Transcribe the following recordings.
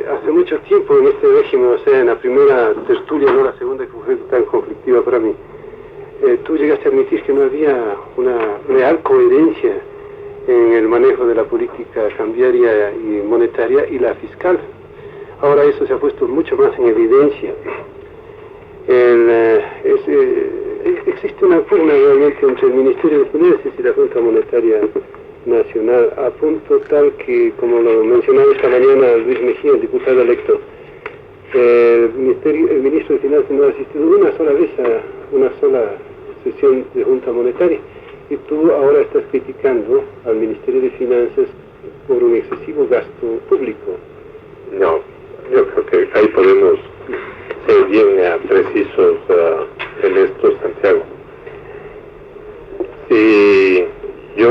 hace mucho tiempo en este régimen, o sea, en la primera tertulia, no la segunda, que fue tan conflictiva para mí, tú llegaste a admitir que no había una real coherencia en el manejo de la política cambiaria y monetaria y la fiscal. Ahora eso se ha puesto mucho más en evidencia. Existe una pugna realmente entre el Ministerio de Finanzas y la Junta Monetaria Nacional, a punto tal que, como lo mencionaba esta mañana Luis Mejía, el diputado electo, el ministro de Finanzas no ha asistido una sola vez a una sola sesión de Junta Monetaria, y tú ahora estás criticando al Ministerio de Finanzas por un excesivo gasto público. No, yo creo que ahí podemos ser bien precisos en esto, Santiago. Si yo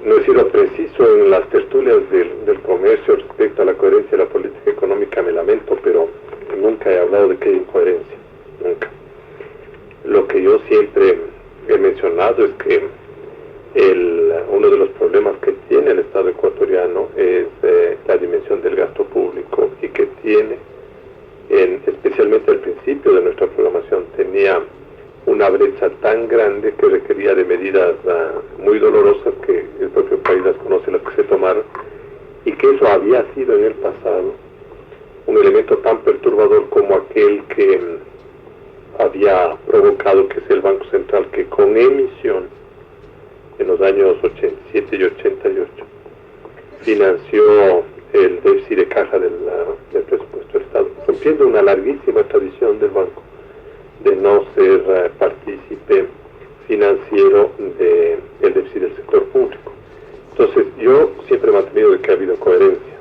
no he sido preciso en las tertulias del comercio respecto a la coherencia de la política económica, me lamento, pero nunca he hablado de que hay incoherencia, nunca. Lo que yo siempre he mencionado es que uno de los problemas que tiene el Estado ecuatoriano es la dimensión del gasto público, y que tiene, especialmente al principio de nuestra programación, tenía una brecha tan grande que requería de medidas muy dolorosas, que el propio país las conoce, las que se tomaron, y que eso había sido en el pasado un elemento tan perturbador como aquel que había provocado, que es el Banco Central, que con emisión en los años 87 y 88 financió el déficit de caja del presupuesto del Estado, rompiendo una larguísima tradición del banco de no ser partícipe financiero del déficit del sector público. Entonces, yo siempre he mantenido de que ha habido coherencia,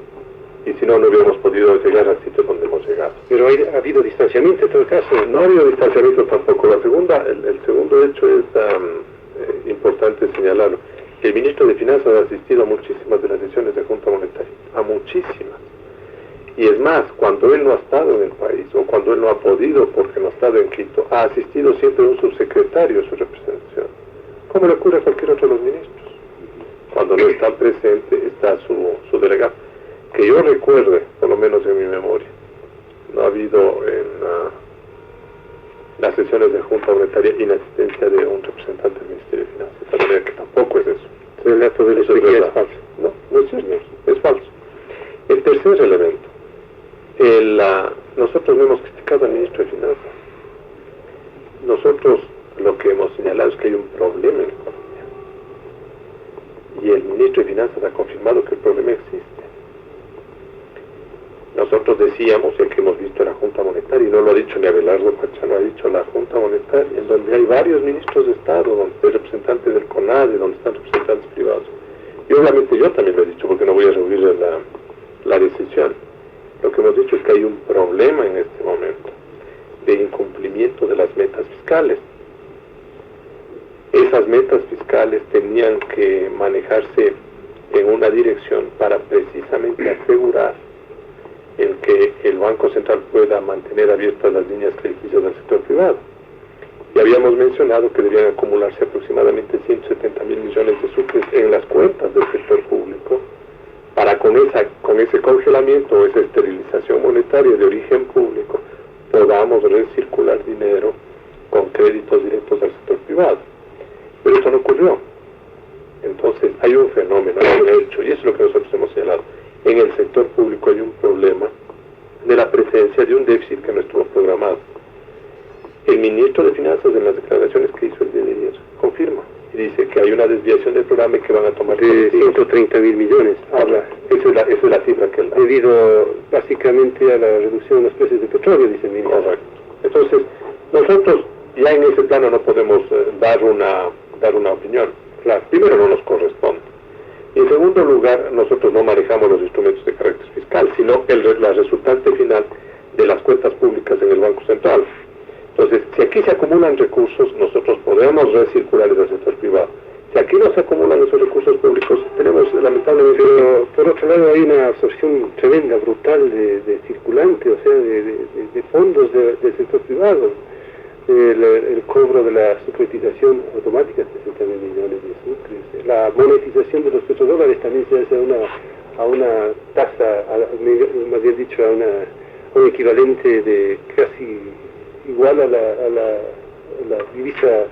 y si no, no hubiéramos podido llegar al sitio donde hemos llegado. Pero ha habido distanciamiento en todo caso. No ha habido distanciamiento tampoco. El segundo hecho es importante señalarlo. El ministro de Finanzas ha asistido a muchísimas de las sesiones de Junta Monetaria, a muchísimas. Y es más, cuando él no ha estado en el país, o cuando él no ha podido porque no ha estado en Quito, ha asistido siempre un subsecretario a su representación, como le ocurre a cualquier otro de los ministros. Cuando no está presente, está su delegado. Que yo recuerde, por lo menos en mi memoria, no ha habido en las sesiones de Junta Monetaria inasistencia de un representante del Ministerio de Finanzas, de manera que tampoco es eso. El relato de la explicación es falso. No es cierto, es falso. El tercer elemento, nosotros no hemos criticado al ministro de Finanzas. Nosotros lo que hemos señalado es que hay un problema en Colombia, y el ministro de Finanzas ha confirmado que el problema existe. Nosotros decíamos, el que hemos visto en la Junta Monetaria, y no lo ha dicho ni Abelardo Pachá, lo ha dicho la Junta Monetaria, en donde hay varios ministros de Estado, donde hay representantes del CONADE, donde están representantes privados. Y obviamente yo también lo he dicho, porque no voy a rehuir la decisión. Lo que hemos dicho es que hay un problema en este momento de incumplimiento de las metas fiscales. Esas metas fiscales tenían que manejarse en una dirección para precisamente asegurar en que el Banco Central pueda mantener abiertas las líneas crediticias del sector privado. Y habíamos mencionado que debían acumularse aproximadamente 170.000 millones de sucres en las cuentas del sector público, para con ese congelamiento o esa esterilización monetaria de origen público podamos recircular dinero con créditos directos al sector privado. Pero esto no ocurrió. Entonces hay un fenómeno, hay un hecho, y eso es lo que nosotros hemos señalado. En el sector público hay un problema de la presencia de un déficit que no estuvo programado. El ministro de Finanzas, en las declaraciones que hizo el día de ayer, confirma y dice que hay una desviación del programa y que van a tomar de 130.000 millones. Habla, esa es la cifra que él da. Debido básicamente a la reducción de los precios de petróleo, dice el ministro. Correcto. Entonces, nosotros ya en ese plano no podemos dar una opinión. Claro, primero no nos corresponde. Y en segundo lugar, nosotros no manejamos los instrumentos de carácter fiscal, sino la resultante final de las cuentas públicas en el Banco Central. Entonces, si aquí se acumulan recursos, nosotros podemos recircularles al sector privado. Si aquí no se acumulan esos recursos públicos, tenemos lamentablemente... Pero, por otro lado, hay una absorción tremenda, brutal de circulante, o sea, de fondos del sector privado. El cobro de la securitización automática, 60.000 millones de sucres. La monetización de los petrodólares también se hace a una tasa, más bien dicho, a un equivalente de casi igual a la divisa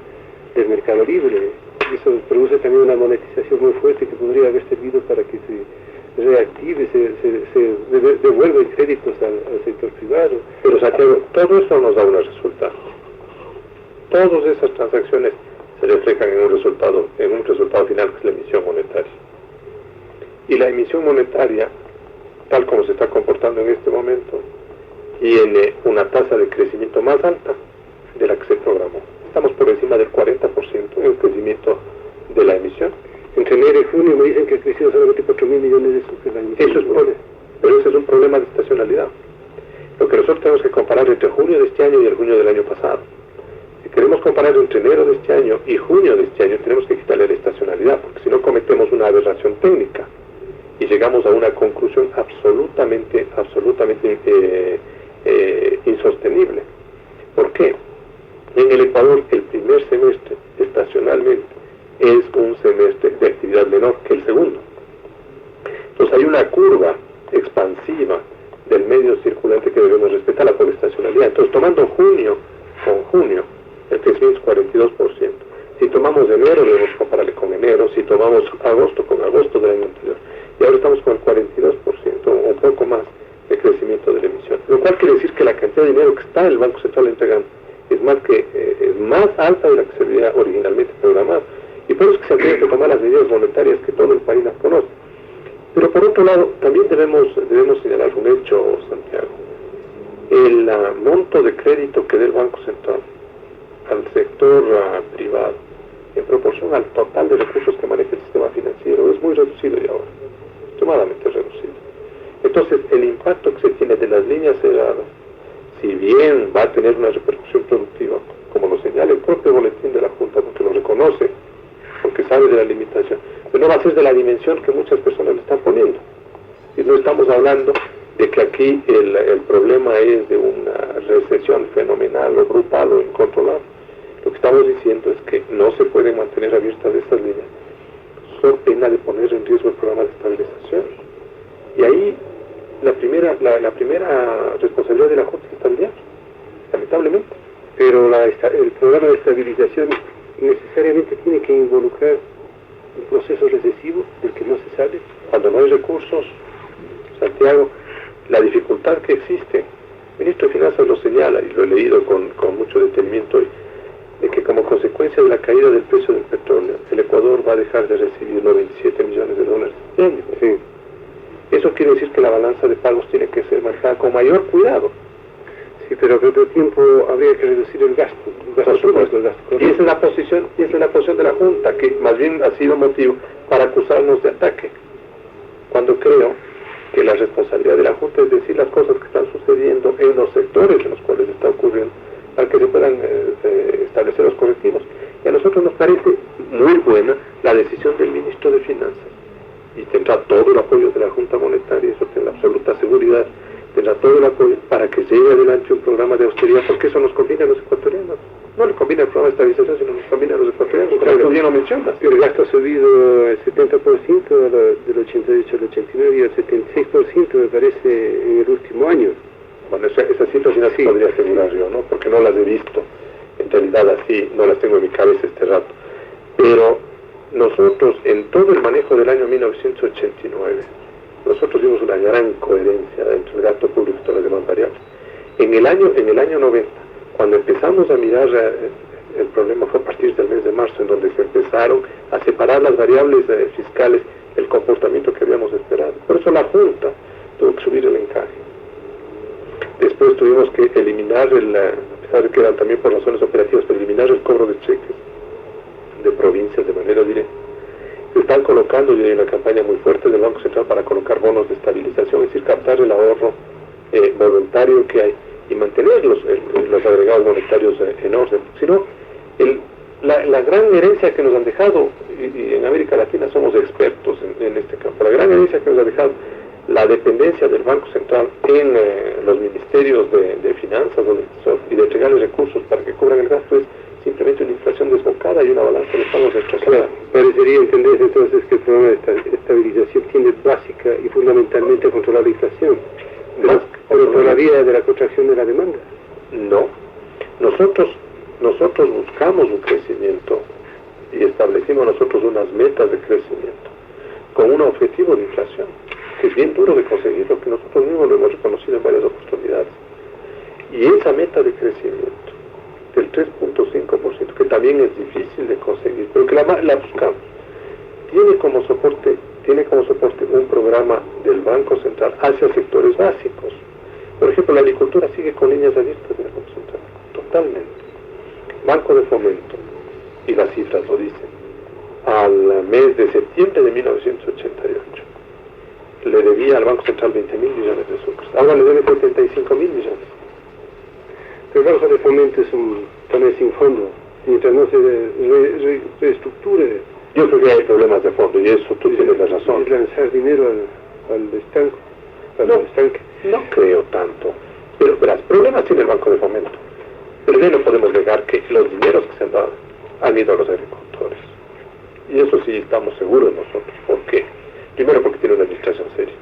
del mercado libre. Eso produce también una monetización muy fuerte que podría haber servido para que se reactive, se devuelven créditos al sector privado. Pero Santiago, todo eso nos da unos resultados. Todas esas transacciones se reflejan en un resultado final, que es la emisión monetaria. Y la emisión monetaria, tal como se está comportando en este momento, tiene una tasa de crecimiento más alta de la que se programó. Estamos por encima del 40% en el crecimiento de la emisión. Entre enero y junio me dicen que ha crecido solamente 4.000 millones de soles la emisión. Eso es pero ese es un problema de estacionalidad. Lo que nosotros tenemos que comparar entre junio de este año y el junio del año pasado. Si queremos comparar entre enero de este año y junio de este año, tenemos que quitarle la estacionalidad, porque si no cometemos una aberración técnica y llegamos a una conclusión absolutamente insostenible. ¿Por qué? En el Ecuador, el primer semestre, estacionalmente, es un semestre de actividad menor que el segundo. Entonces hay una curva expansiva del medio circulante que debemos respetarla por estacionalidad. Entonces, tomando junio con junio, el crecimiento es 42%. Si tomamos enero, debemos compararle con enero. Si tomamos agosto, con agosto del año anterior. Y ahora estamos con el 42%, o un poco más, de crecimiento de la emisión. Lo cual quiere decir que la cantidad de dinero que está el Banco Central entregando es más alta de la que se había originalmente programado. Y por eso es que se tienen que tomar las medidas monetarias que todo el país las conoce. Pero por otro lado, también debemos señalar un hecho, Santiago. El monto de crédito que dé el Banco Central al sector privado, en proporción al total de recursos que maneja el sistema financiero, es muy reducido ya ahora, extremadamente reducido. Entonces, el impacto que se tiene de las líneas cerradas, si bien va a tener una repercusión productiva, como lo señala el propio boletín de la Junta, porque lo reconoce, porque sabe de la limitación, pero no va a ser de la dimensión que muchas personas le están poniendo. Y no estamos hablando de que aquí el problema es de una recesión fenomenal o brutal o incontrolable. Lo que estamos diciendo es que no se pueden mantener abiertas estas líneas, son pena de poner en riesgo el programa de estabilización. Y ahí la primera responsabilidad de la Junta es estabilidad, lamentablemente. Pero el programa de estabilización necesariamente tiene que involucrar un proceso recesivo del que no se sale. Cuando no hay recursos, Santiago, la dificultad que existe, el ministro de Finanzas lo señala, y lo he leído con mucho detenimiento hoy, de que como consecuencia de la caída del precio del petróleo, el Ecuador va a dejar de recibir los 27 millones de dólares este año. Sí. Eso quiere decir que la balanza de pagos tiene que ser manejada con mayor cuidado. Sí, pero al otro tiempo habría que reducir el gasto. Y esa es la posición de la Junta, que más bien ha sido motivo para acusarnos de ataque. Cuando creo que la responsabilidad de la Junta es decir las cosas que están sucediendo en los sectores en los cuales está ocurriendo, para que se puedan establecer los correctivos. Y a nosotros nos parece muy buena la decisión del ministro de Finanzas. Y tendrá todo el apoyo de la Junta Monetaria, eso tiene la absoluta seguridad, tendrá todo el apoyo para que llegue adelante un programa de austeridad, porque eso nos conviene a los ecuatorianos. No le conviene el programa de estabilización, sino nos conviene a los ecuatorianos, como tú bien lo mencionas. El gasto ha subido el 70% del 88 al 89 y el 76% me parece en el último año. Bueno, esas cifras sí no se podría asegurar yo, ¿no? Porque no las he visto, en realidad así, no las tengo en mi cabeza este rato. Pero nosotros, en todo el manejo del año 1989, nosotros vimos una gran coherencia entre el gasto público y todas las demás variables. En el año 90, cuando empezamos a mirar el problema fue a partir del mes de marzo, en donde se empezaron a separar las variables fiscales del comportamiento que habíamos esperado. Por eso la Junta tuvo que subir el encaje. Después tuvimos que eliminar, a pesar de que eran también por razones operativas, pero eliminar el cobro de cheques de provincias de manera directa. Se están colocando, y hay una campaña muy fuerte del Banco Central para colocar bonos de estabilización, es decir, captar el ahorro voluntario que hay y mantener los agregados monetarios en orden. Sino, la gran herencia que nos han dejado, y en América Latina somos expertos en este campo, la gran herencia que nos ha dejado la dependencia del Banco Central en los ministerios de finanzas o del Tesoro y de entregarles recursos para que cubran el gasto es simplemente una inflación desbocada y una balanza de pagos destrozada. Parecería entender entonces que el programa de estabilización tiene básica y fundamental fundamentalmente a controlar la inflación, pero por la vía de la contracción de la demanda. No, nosotros buscamos un crecimiento y establecimos nosotros unas metas de crecimiento con un objetivo de inflación, que es bien duro de conseguir, lo que nosotros mismos lo hemos reconocido en varias oportunidades. Y esa meta de crecimiento del 3.5%, que también es difícil de conseguir, pero que la buscamos, tiene como soporte un programa del Banco Central hacia sectores básicos. Por ejemplo, la agricultura sigue con líneas abiertas del Banco Central, totalmente. Banco de Fomento, y las cifras lo dicen, al mes de septiembre de 1988 le debía al Banco Central 20.000 millones de sucres, ahora le debe 75.000 millones. Pero el Banco de Fomento es también sin fondo, mientras no se reestructure. Yo creo que hay problemas de fondo, y eso tú tienes la razón. Es lanzar dinero al estanque. No creo tanto. Pero verás, problemas tiene el Banco de Fomento. Primero no podemos negar que los dineros que se han dado han ido a los agricultores. Y eso sí estamos seguros nosotros. ¿Por qué? Primero porque tiene una administración seria.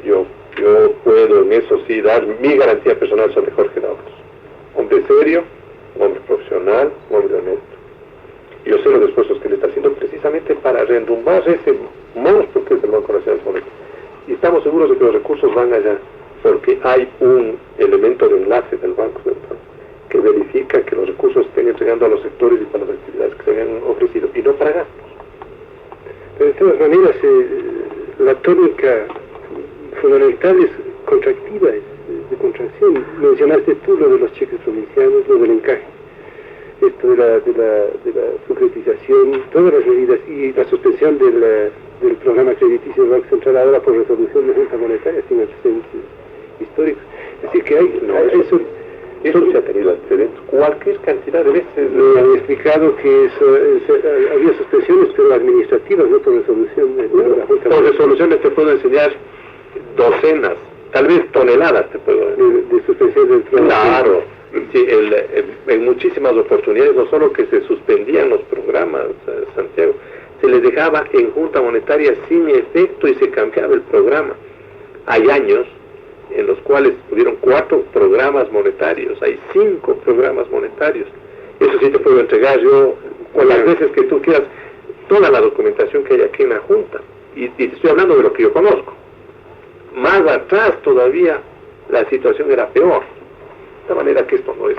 Yo puedo en eso sí dar mi garantía personal sobre Jorge Dauros. Hombre serio, un hombre profesional, un hombre honesto. Yo sé los esfuerzos que le está haciendo precisamente para reenrumbar ese monstruo que es el Banco Nacional de Fomento. Y estamos seguros de que los recursos van allá, porque hay un elemento de enlace del Banco Central que verifica que los recursos estén entregando a los sectores y para las actividades que se habían ofrecido, y no para gastos. Pero de todas maneras, la tónica fundamental es contractiva, es de contracción. Mencionaste tú lo de los cheques provincianos, lo del encaje, esto de la concretización, todas las medidas, y la suspensión del programa crediticio del Banco Central ahora por resolución de Junta Monetaria sin antecedentes históricos. Es decir, que eso se ha tenido antecedentes cualquier cantidad de veces. Me han explicado que había suspensiones, pero administrativas, no por resolución de la Junta. Por resoluciones te puedo enseñar docenas, tal vez toneladas te puedo decir. De suspensión del programa. Claro, sí, en muchísimas oportunidades, no solo que se suspendían los programas, Santiago, se les dejaba en Junta Monetaria sin efecto y se cambiaba el programa. Hay años en los cuales tuvieron 4 programas monetarios, hay 5 programas monetarios. Eso sí te puedo entregar yo, con las veces que tú quieras, toda la documentación que hay aquí en la Junta. Y te estoy hablando de lo que yo conozco. Más atrás todavía la situación era peor. De manera que esto no es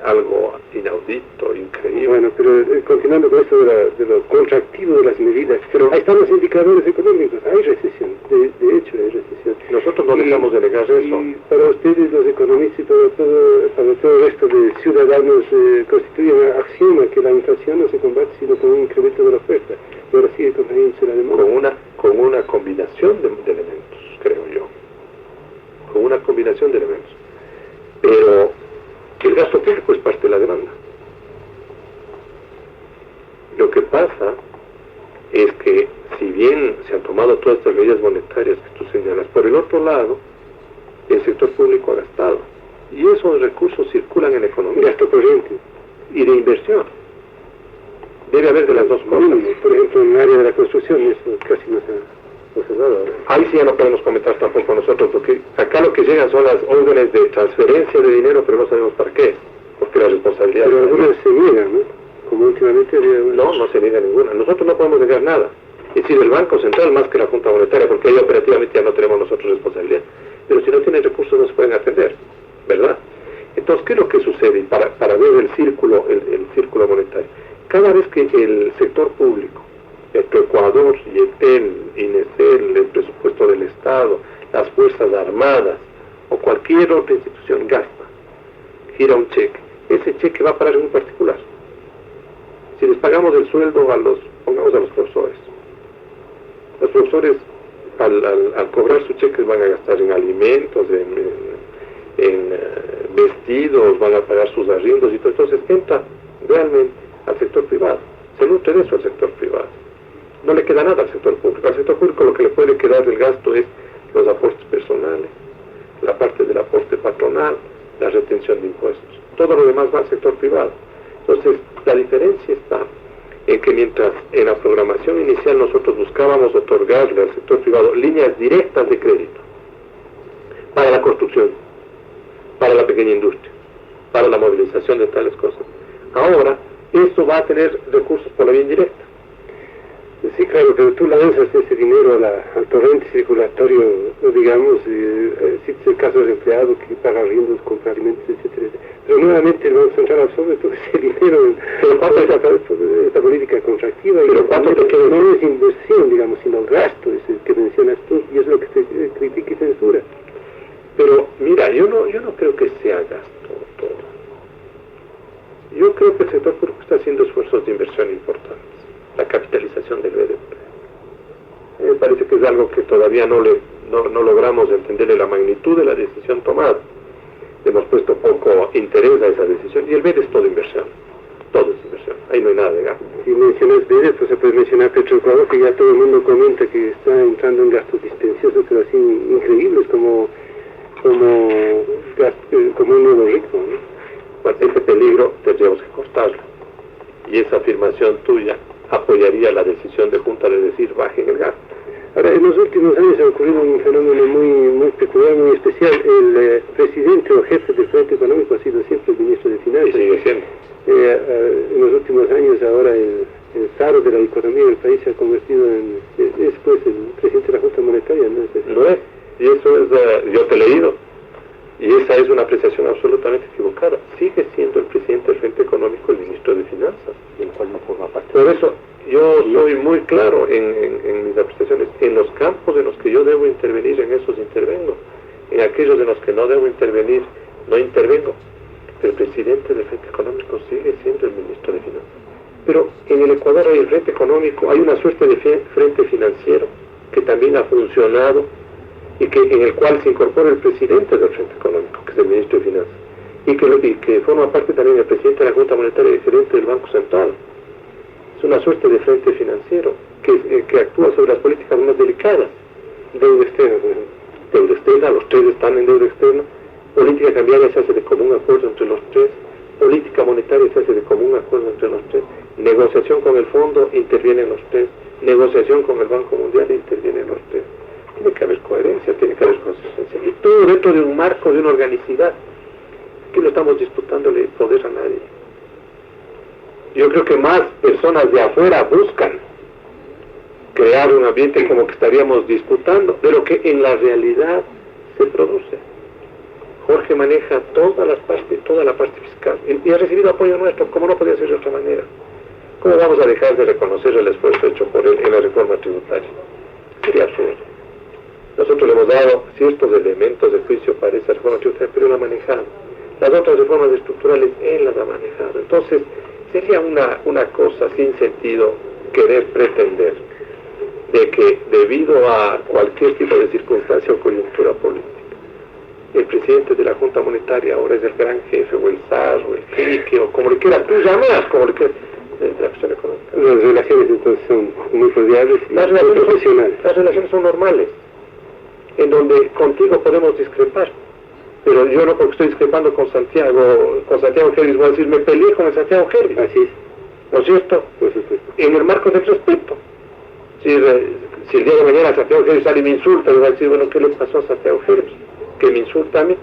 algo inaudito, increíble. Bueno, pero continuando con esto de lo contractivo de las medidas, pero ahí están los indicadores económicos, hay recesión, de hecho hay recesión. Nosotros no dejamos de negar eso. Y para ustedes, los economistas y para todo el resto de ciudadanos, constituye una axioma que la inflación no se combate sino con un incremento de la oferta, y ahora sigue contrayéndose la demanda. Con una combinación de elementos, creo yo. Con una combinación de elementos. Pero el gasto público es parte de la demanda. Lo que pasa es que, si bien se han tomado todas estas medidas monetarias que tú señalas, por el otro lado, el sector público ha gastado. Y esos recursos circulan en la economía. Gasto corriente. Y de inversión. Debe haber de las dos cosas. Por ejemplo, en el área de la construcción, eso casi no se ha dado. Ahí sí ya no podemos comentar tampoco nosotros, porque acá lo que llegan son las órdenes de transferencia de dinero, pero no sabemos para qué, porque la responsabilidad... Pero algunas se niegan, ¿no? Como últimamente había... No se niega ninguna. Nosotros no podemos negar nada. Es decir, el Banco Central más que la Junta Monetaria, porque ahí operativamente ya no tenemos nosotros responsabilidad. Pero si no tienen recursos no se pueden atender, ¿verdad? Entonces, ¿qué es lo que sucede? Y para ver el círculo monetario. Cada vez que el sector público, Ecoecuador, YETEL, INESEL, el presupuesto del Estado, las Fuerzas Armadas o cualquier otra institución gasta, gira un cheque, ese cheque va a parar en un particular. Si les pagamos el sueldo pongamos a los profesores. Los profesores al cobrar sus cheques van a gastar en alimentos, en vestidos, van a pagar sus arriendos y todo. Entonces entra realmente al sector privado, se nutre de eso al sector privado. No le queda nada al sector público. Al sector público lo que le puede quedar del gasto es los aportes personales, la parte del aporte patronal, la retención de impuestos. Todo lo demás va al sector privado. Entonces, la diferencia está en que mientras en la programación inicial nosotros buscábamos otorgarle al sector privado líneas directas de crédito para la construcción, para la pequeña industria, para la movilización de tales cosas, ahora esto va a tener recursos por la vía indirecta. Sí, claro, pero tú lanzas ese dinero al torrente circulatorio, digamos, si es el caso del empleado que paga arriendos, compra alimentos, etcétera, pero nuevamente el Banco Central absorbe todo ese dinero en esta política contractiva, pero no es inversión, digamos, sino el gasto, ese que mencionas tú, y es lo que se critica y censura. Pero mira, yo no creo que sea gasto todo. Yo creo que el sector público está haciendo esfuerzos de inversión importantes. La capitalización del BDP. Me parece que es algo que todavía no logramos entenderle la magnitud de la decisión tomada. Hemos puesto poco interés a esa decisión, y el BED es todo inversión. Todo es inversión. Ahí no hay nada de gasto. Si mencionas BED, pues se puede mencionar Petroecuador, que ya todo el mundo comenta que está entrando en gastos dispendiosos, pero así increíbles, como un nuevo ritmo, ¿no? Pues ese peligro tendríamos que cortarlo. Y esa afirmación tuya apoyaría la decisión de Junta de decir bajen el gasto. Ahora, en los últimos años ha ocurrido un fenómeno muy peculiar, muy especial. El presidente o jefe del Frente Económico ha sido siempre el ministro de Finanzas. Y sigue siendo. En los últimos años ahora el zar de la economía del país se ha convertido en después el presidente de la Junta Monetaria, ¿no? No es, y eso es, yo te he leído, y esa es una apreciación absolutamente equivocada. Sigue siendo el presidente del Frente Económico el ministro de Finanzas, del cual no forma parte. Por eso yo soy muy claro en mis apreciaciones. En los campos en los que yo debo intervenir, en esos intervengo. En aquellos en los que no debo intervenir, no intervengo. El presidente del Frente Económico sigue siendo el ministro de Finanzas. Pero en el Ecuador hay el Frente Económico, hay una suerte de frente financiero que también ha funcionado y en el cual se incorpora el presidente del Frente Económico, que es el ministro de Finanzas, y que forma parte también el presidente de la Junta Monetaria y el gerente del Banco Central. Es una suerte de frente financiero que actúa sobre las políticas más delicadas. Deuda externa, deuda externa, los tres están en deuda externa. Política cambiaria se hace de común acuerdo entre los tres. Política monetaria se hace de común acuerdo entre los tres. Negociación con el fondo, intervienen los tres. Negociación con el Banco Mundial, intervienen los tres. Tiene que haber coherencia, tiene que haber consistencia. Y todo dentro de un marco, de una organicidad. Que no estamos disputándole poder a nadie. Yo creo que más personas de afuera buscan crear un ambiente como que estaríamos disputando de lo que en la realidad se produce. Jorge maneja toda la parte fiscal y ha recibido apoyo nuestro, como no podía ser de otra manera. ¿Cómo vamos a dejar de reconocer el esfuerzo hecho por él en la reforma tributaria? Sería absurdo. Nosotros le hemos dado ciertos elementos de juicio para esa reforma tributaria, pero él la ha manejado. Las otras reformas estructurales él las ha manejado. Entonces, sería una cosa sin sentido querer pretender de que debido a cualquier tipo de circunstancia o coyuntura política, el presidente de la Junta Monetaria ahora es el gran jefe, o el zar, o el jeque, o como le quieras tú llamar, como le quieras, de la cuestión económica. Las relaciones entonces son muy cordiales y muy profesionales. Las relaciones son normales, en donde contigo podemos discrepar. Pero yo no, porque estoy discrepando con Santiago Gelis, voy a decir, me peleé con el Santiago Gelis. Así es. ¿No es cierto? Por supuesto. En el marco del respeto. Si el día de mañana Santiago Gelis sale y me insulta, le voy a decir, bueno, ¿qué le pasó a Santiago Gelis? Que me insulta a mí.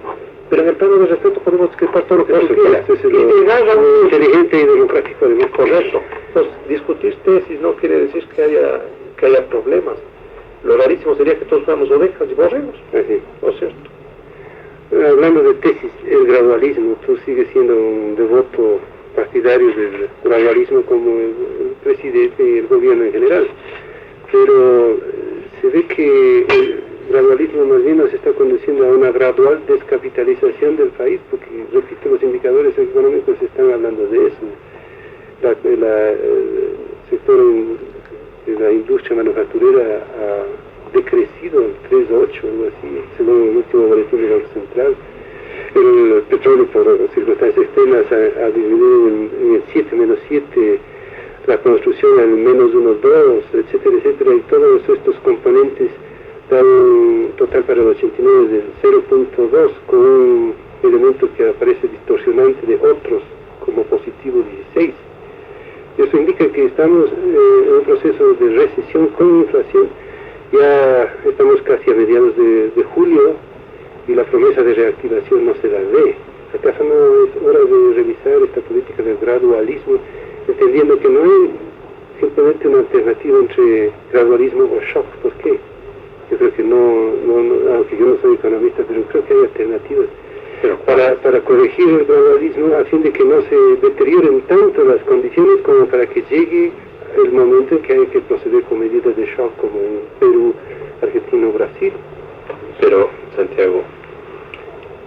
Pero en el plano del respeto podemos discrepar todo lo que tú quieras. Es llegar a un inteligente y democrático de muy correcto. Entonces, discutir tesis no quiere decir que haya problemas. Lo rarísimo sería que todos fuéramos ovejas y borregos. Así. ¿No es cierto? Hablando de tesis, el gradualismo, tú sigues siendo un devoto partidario del gradualismo como el presidente y el gobierno en general, pero se ve que el gradualismo más bien nos está conduciendo a una gradual descapitalización del país, porque, repito, los indicadores económicos están hablando de eso. El sector de la industria manufacturera ha decrecido el 3,8, algo así, según el último boletín del Banco Central. El petróleo, por circunstancias externas, ha disminuido en el 7, -7, la construcción en -1,2, etcétera, etcétera, y todos estos componentes dan un total para el 89 del 0,2, con un elemento que aparece distorsionante de otros como positivo 16. Eso indica que estamos en un proceso de recesión con inflación. Ya estamos casi a mediados de julio y la promesa de reactivación no se la ve. ¿Acaso no es hora de revisar esta política del gradualismo, entendiendo que no hay simplemente una alternativa entre gradualismo o shock? ¿Por qué? Yo creo que no, aunque yo no soy economista, pero creo que hay alternativas para corregir el gradualismo a fin de que no se deterioren tanto las condiciones como para que llegue el momento en que hay que proceder con medidas de shock como en Perú, Argentina o Brasil. Pero, Santiago,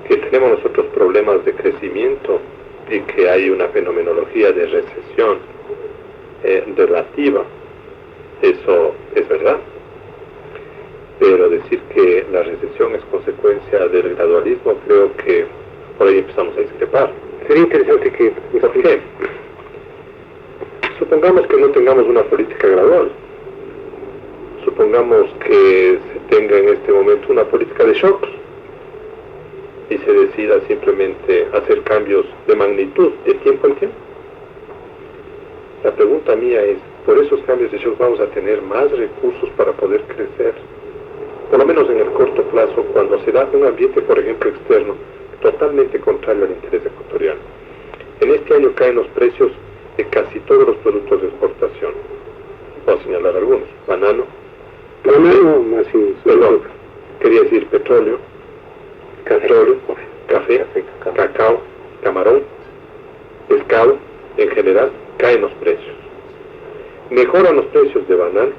que tenemos nosotros problemas de crecimiento y que hay una fenomenología de recesión relativa, eso es verdad. Pero decir que la recesión es consecuencia del gradualismo, creo que por ahí empezamos a discrepar. Sería interesante que... ¿Por qué? Supongamos que no tengamos una política gradual. Supongamos que se tenga en este momento una política de shocks y se decida simplemente hacer cambios de magnitud de tiempo en tiempo. La pregunta mía es, ¿por esos cambios de shocks vamos a tener más recursos para poder crecer? Por lo menos en el corto plazo, cuando se da un ambiente, por ejemplo, externo, totalmente contrario al interés ecuatoriano. En este año caen los precios de casi todos los productos de exportación. Voy a señalar algunos: banano, quería decir petróleo, café, cacao, camarón, pescado, en general, caen los precios. Mejoran los precios de banano,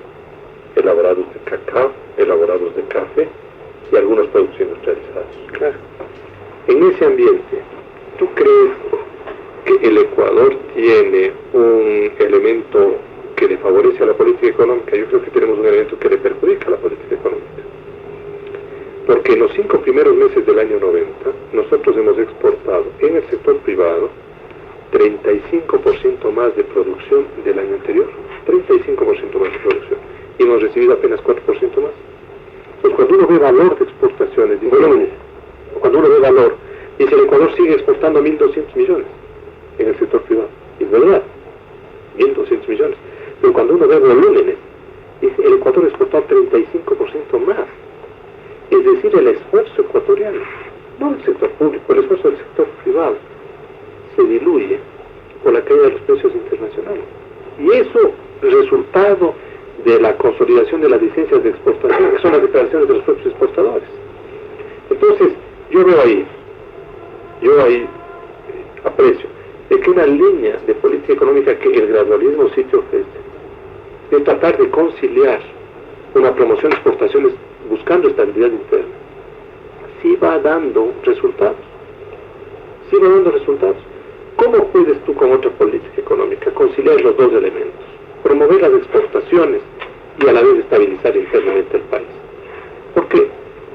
elaborados de cacao, elaborados de café y algunos productos industrializados. Claro. En ese ambiente, ¿tú crees que el Ecuador tiene un elemento que le favorece a la política económica? Yo creo que tenemos un elemento que le perjudica a la política económica. Porque en los 5 primeros meses del año 90, nosotros hemos exportado en el sector privado 35% más de producción del año anterior. 35% más de producción. Y hemos recibido apenas 4% más. Pues cuando uno ve valor de exportaciones, dice, cuando uno ve valor, dice, el Ecuador sigue exportando 1.200 millones en el sector privado. Y es verdad, 1.200 millones. Pero cuando uno ve volúmenes, dice, el Ecuador ha exportado 35% más. Es decir, el esfuerzo ecuatoriano, no del sector público, el esfuerzo del sector privado, se diluye por la caída de los precios internacionales. Y eso, resultado de la consolidación de las licencias de exportación, que son las declaraciones de los propios exportadores. Entonces, yo veo ahí aprecio, de que una línea de política económica que el gradualismo sí te ofrece, de tratar de conciliar una promoción de exportaciones buscando estabilidad interna, sí va dando resultados. ¿Cómo puedes tú con otra política económica conciliar los dos elementos? Promover las exportaciones y a la vez estabilizar internamente el país. Porque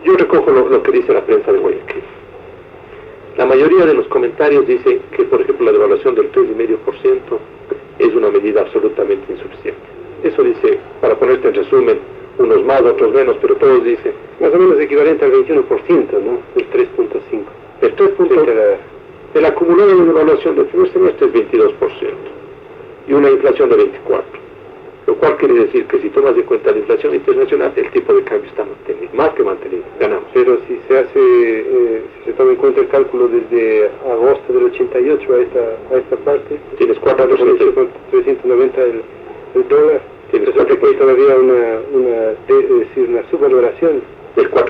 yo recojo lo que dice la prensa de Guayaquil. La mayoría de los comentarios dice que, por ejemplo, la devaluación del 3,5% es una medida absolutamente insuficiente. Eso dice, para ponerte en resumen, unos más, otros menos, pero todos dicen... Más o menos equivalente al 21%, ¿no? El 3.5%. El 3.5%. El acumulado de la devaluación del primer semestre es 22%. Y una inflación de 24%. Lo cual quiere decir que si tomas en cuenta la inflación internacional, el tipo de cambio está mantenido, más que mantenido, ganamos. Pero si si se toma en cuenta el cálculo desde agosto del 88 a esta parte, tienes 4%. 390 el dólar, tienes entonces hay todavía una subvaloración del 4%.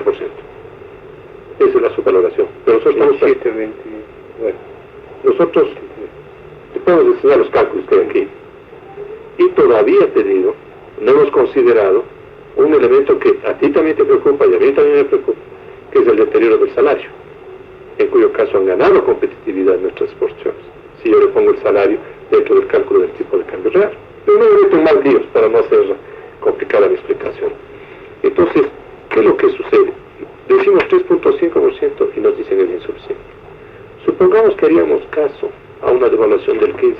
Esa es la subvaloración. Pero nosotros estamos... 7, 20, bueno. Nosotros te podemos enseñar los cálculos que hay aquí. Y todavía, te digo, no hemos considerado un elemento que a ti también te preocupa y a mí también me preocupa, que es el deterioro del salario, en cuyo caso han ganado competitividad en nuestras exportaciones. Si yo le pongo el salario dentro del cálculo del tipo de cambio real. Pero no me meto en mal líos para no hacer complicada mi explicación. Entonces, ¿qué es lo que sucede? Decimos 3.5% y nos dicen que es insuficiente. Supongamos que haríamos caso a una devaluación del 15%.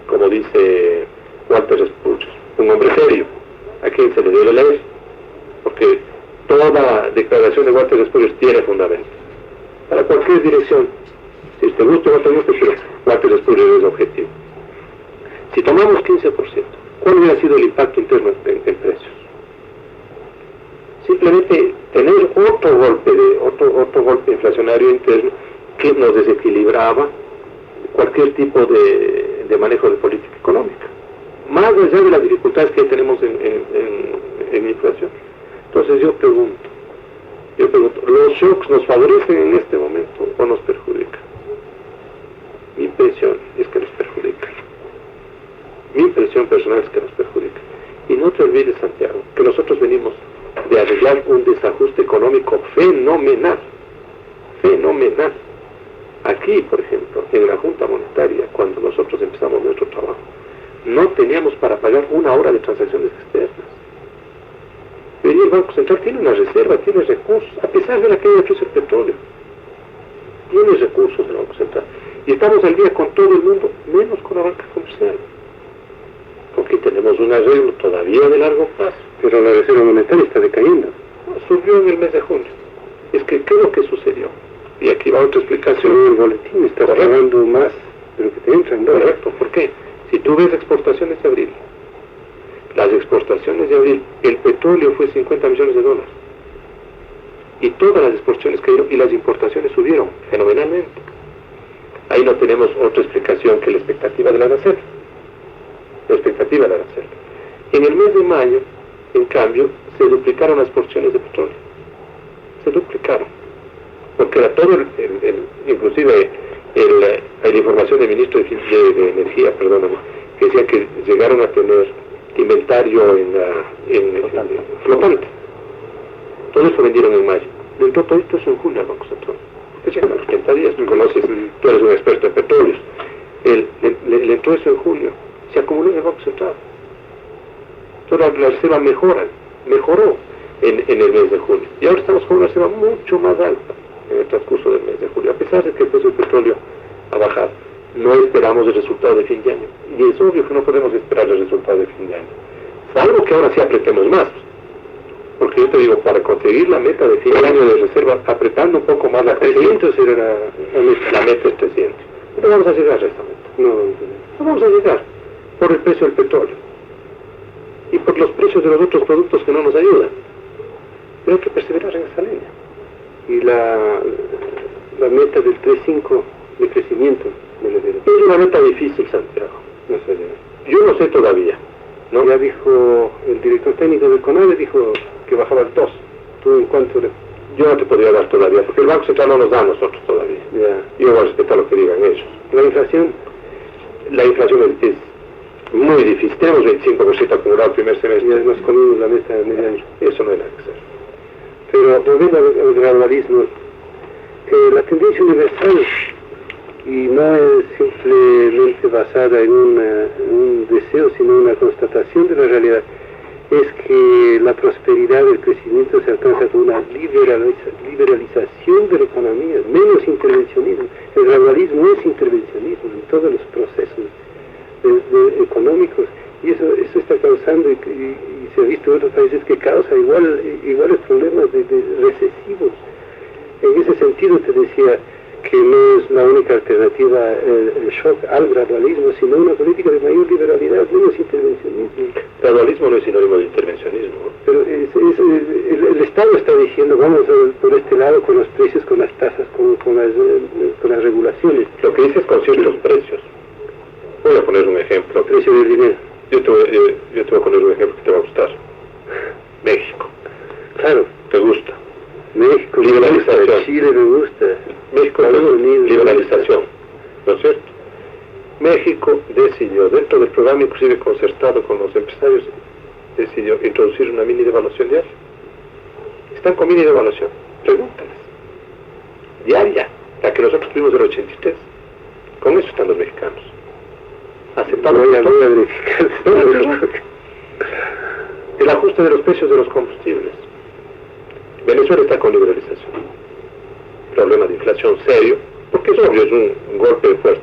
Como dice Walter Spurgeon, un hombre serio, a quien se le debe leer, porque toda declaración de Walter Spurgeon tiene fundamento. Para cualquier dirección, si te gusta o no te gusta, pero Walter Spurgeon es objetivo. Si tomamos 15%, ¿cuál hubiera sido el impacto interno en precios? Simplemente tener otro golpe inflacionario interno que nos desequilibraba cualquier tipo de manejo de política económica, más allá de las dificultades que tenemos en inflación. Entonces yo pregunto, ¿los shocks nos favorecen en este momento o nos perjudican? Mi impresión es que nos perjudican. Mi impresión personal es que nos perjudican. Y no te olvides, Santiago, que nosotros venimos de arreglar un desajuste económico fenomenal. Aquí, por ejemplo, en la Junta Monetaria, cuando nosotros empezamos nuestro trabajo, no teníamos para pagar una hora de transacciones externas. Pero el Banco Central tiene una reserva, tiene recursos, a pesar de la caída del precio del petróleo. Tiene recursos el Banco Central. Y estamos al día con todo el mundo, menos con la banca comercial. Porque tenemos un arreglo todavía de largo plazo. Pero la Reserva Monetaria está decayendo. Subió en el mes de junio. Es que, ¿qué es lo que sucedió? Y aquí va otra explicación. Pero el boletín está pagando más de lo que te entra en dólares. Correcto, ¿por qué? Si tú ves exportaciones de abril, las exportaciones de abril, el petróleo fue 50 millones de dólares. Y todas las exportaciones cayeron y las importaciones subieron fenomenalmente. Ahí no tenemos otra explicación que la expectativa del arancel. La expectativa del arancel. En el mes de mayo, en cambio, se duplicaron las porciones de petróleo. Se duplicaron. Porque era todo, inclusive la información del ministro de Energía, perdóname, que decía que llegaron a tener inventario en flotante. Todo eso vendieron en mayo. Le entró todo esto en junio al Banco Central. Porque llegan a los 30 días, tú conoces, tú eres un experto en petróleos. Le entró eso en junio. Se acumuló en el Banco Central. Toda la reserva mejoró en el mes de junio. Y ahora estamos con una reserva mucho más alta en el transcurso del mes de julio. A pesar de que el precio del petróleo ha bajado, no esperamos el resultado de fin de año. Y es obvio que no podemos esperar el resultado de fin de año. Salvo que ahora sí apretemos más. Porque yo te digo, para conseguir la meta de fin de año de reserva, apretando un poco más la 300 era la meta es 300. No vamos a llegar a esta meta. No vamos a llegar por el precio del petróleo y por los precios de los otros productos que no nos ayudan. Pero hay que perseverar en esa línea. Y la meta del 3.5 de crecimiento, me refiero. Es una meta difícil, Santiago. No sé. Yo no sé todavía. ¿No? Ya dijo el director técnico del CONADE, dijo que bajaba al 2. ¿Tú en cuánto le...? Yo no te podría dar todavía, porque el Banco Central no nos da a nosotros todavía. Ya. Yo voy a respetar lo que digan ellos. ¿La inflación? La inflación es muy difícil. Tenemos 25% acumulado el primer semestre. Ya nos comimos la meta de medio año. Eso no hay nada que hacer. Pero volviendo al gradualismo, la tendencia universal, y no es simplemente basada en un deseo, sino una constatación de la realidad, es que la prosperidad del crecimiento se alcanza con una liberalización de la economía, menos intervencionismo. El gradualismo es intervencionismo en todos los procesos económicos, y eso está causando, y se ha visto en otros países que causa iguales problemas de recesivos. En ese sentido te decía que no es la única alternativa el shock al gradualismo, sino una política de mayor liberalidad, menos intervencionismo. Gradualismo no es sinónimo de intervencionismo. Pero el Estado está diciendo, vamos por este lado con los precios, con las tasas, con las regulaciones. Lo que dice es con ciertos precios. Voy a poner un ejemplo. Precio del dinero. Yo te voy a poner un ejemplo que te va a gustar. México. Claro. ¿Te gusta? México, liberalización. Me gusta, Chile me gusta. México, Estados Unidos, liberalización. ¿No es cierto? México decidió, dentro del programa inclusive concertado con los empresarios, decidió introducir una mini devaluación diaria. Están con mini devaluación. Pregúntales. Diaria. La que nosotros tuvimos del 83. Con eso están los mexicanos. Aceptamos. Voy a verificar. El ajuste de los precios de los combustibles. Venezuela está con liberalización. Problema de inflación serio, porque es obvio, es un golpe fuerte.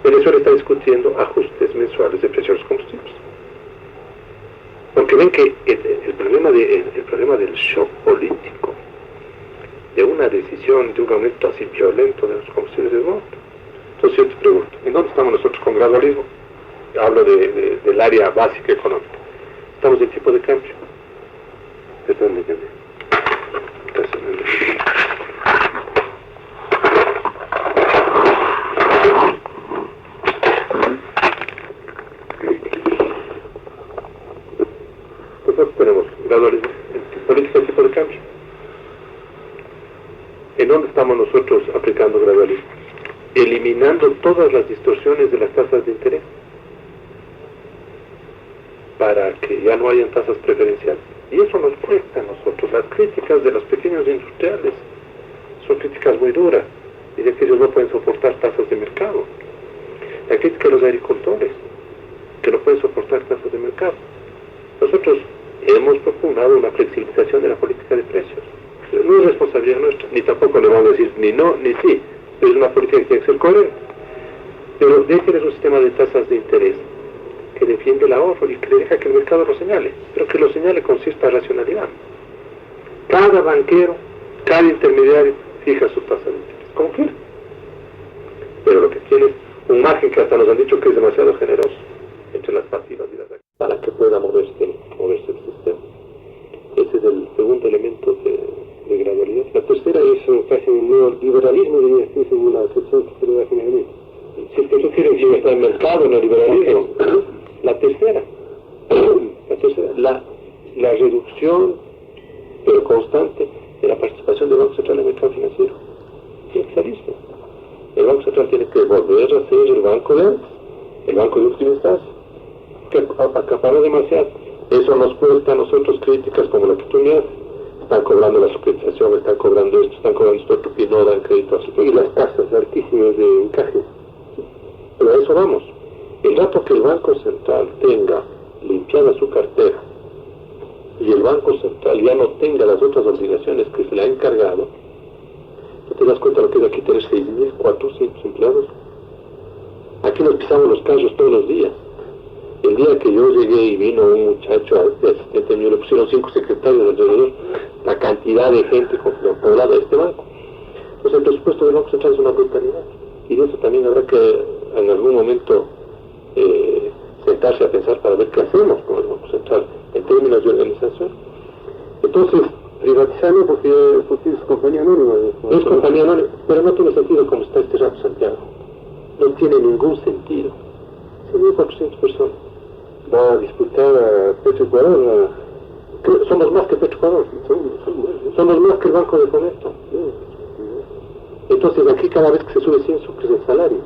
Venezuela está discutiendo ajustes mensuales de precios de los combustibles. Porque ven que el problema del shock político, de una decisión, de un aumento así violento de los combustibles es muerto. Entonces yo te pregunto, ¿en dónde estamos nosotros con gradualismo? hablo del área básica económica. Estamos en tipo de cambio. Perdón, dígame. Nosotros tenemos gradualismo en política de tipo de cambio. ¿En dónde estamos nosotros aplicando gradualismo? Eliminando todas las distorsiones de las tasas de interés para que ya no hayan tasas preferenciales. Y eso nos cuesta a nosotros. Las críticas de los pequeños industriales son críticas muy duras. Dicen que ellos no pueden soportar tasas de mercado. La crítica de los agricultores, que no pueden soportar tasas de mercado. Nosotros hemos propugnado una flexibilización de la política de precios. No es responsabilidad nuestra, ni tampoco le vamos a decir ni no ni sí. Es una política que tiene que ser coherente. Pero déjenles un sistema de tasas de interés que defiende el ahorro y que le deja que el mercado lo señale, pero que lo señale con cierta racionalidad. Cada banquero, cada intermediario fija su tasa de interés, como quiera. Pero lo que tiene es un margen que hasta nos han dicho que es demasiado generoso entre las pasivas y las activas para que pueda moverse el sistema. Ese es el segundo elemento de gradualidad. La tercera es casi un neoliberalismo, diría usted, según la acepción que se le da generalmente. Si es que tú quieres libertad de mercado, neoliberalismo. La tercera, la reducción, pero constante, de la participación del Banco Central en el mercado financiero. Sí, clarísimo. El Banco Central tiene que volver a ser el banco de antes, el banco de última instancia, que acapara demasiado. Eso nos cuesta a nosotros críticas como la que tú me haces. Están cobrando la securitización, están cobrando esto otro, y no dan crédito a su y las tasas altísimas de encaje. Pero a eso vamos. El rato que el Banco Central tenga limpiada su cartera y el Banco Central ya no tenga las otras obligaciones que se le ha encargado, ¿tú te das cuenta de lo que es aquí tener 6.400 empleados? Aquí nos pisamos los callos todos los días. El día que yo llegué y vino un muchacho de asistente mío, le pusieron 5 secretarios alrededor, la cantidad de gente poblada de este banco. Entonces el presupuesto del Banco Central es una brutalidad. Y de eso también habrá que en algún momento sentarse a pensar para ver qué hacemos con el Banco Central en términos de organización. Entonces, privatizarlo porque es compañía anónima. Es compañía anónima, pero no tiene sentido como está este rato Santiago. No tiene ningún sentido. 6.400 personas. Va a disputar a Petroecuador. Somos más que Petroecuador. Somos más que el Banco de Fomento. Entonces aquí cada vez que se sube 100 sucres el salario,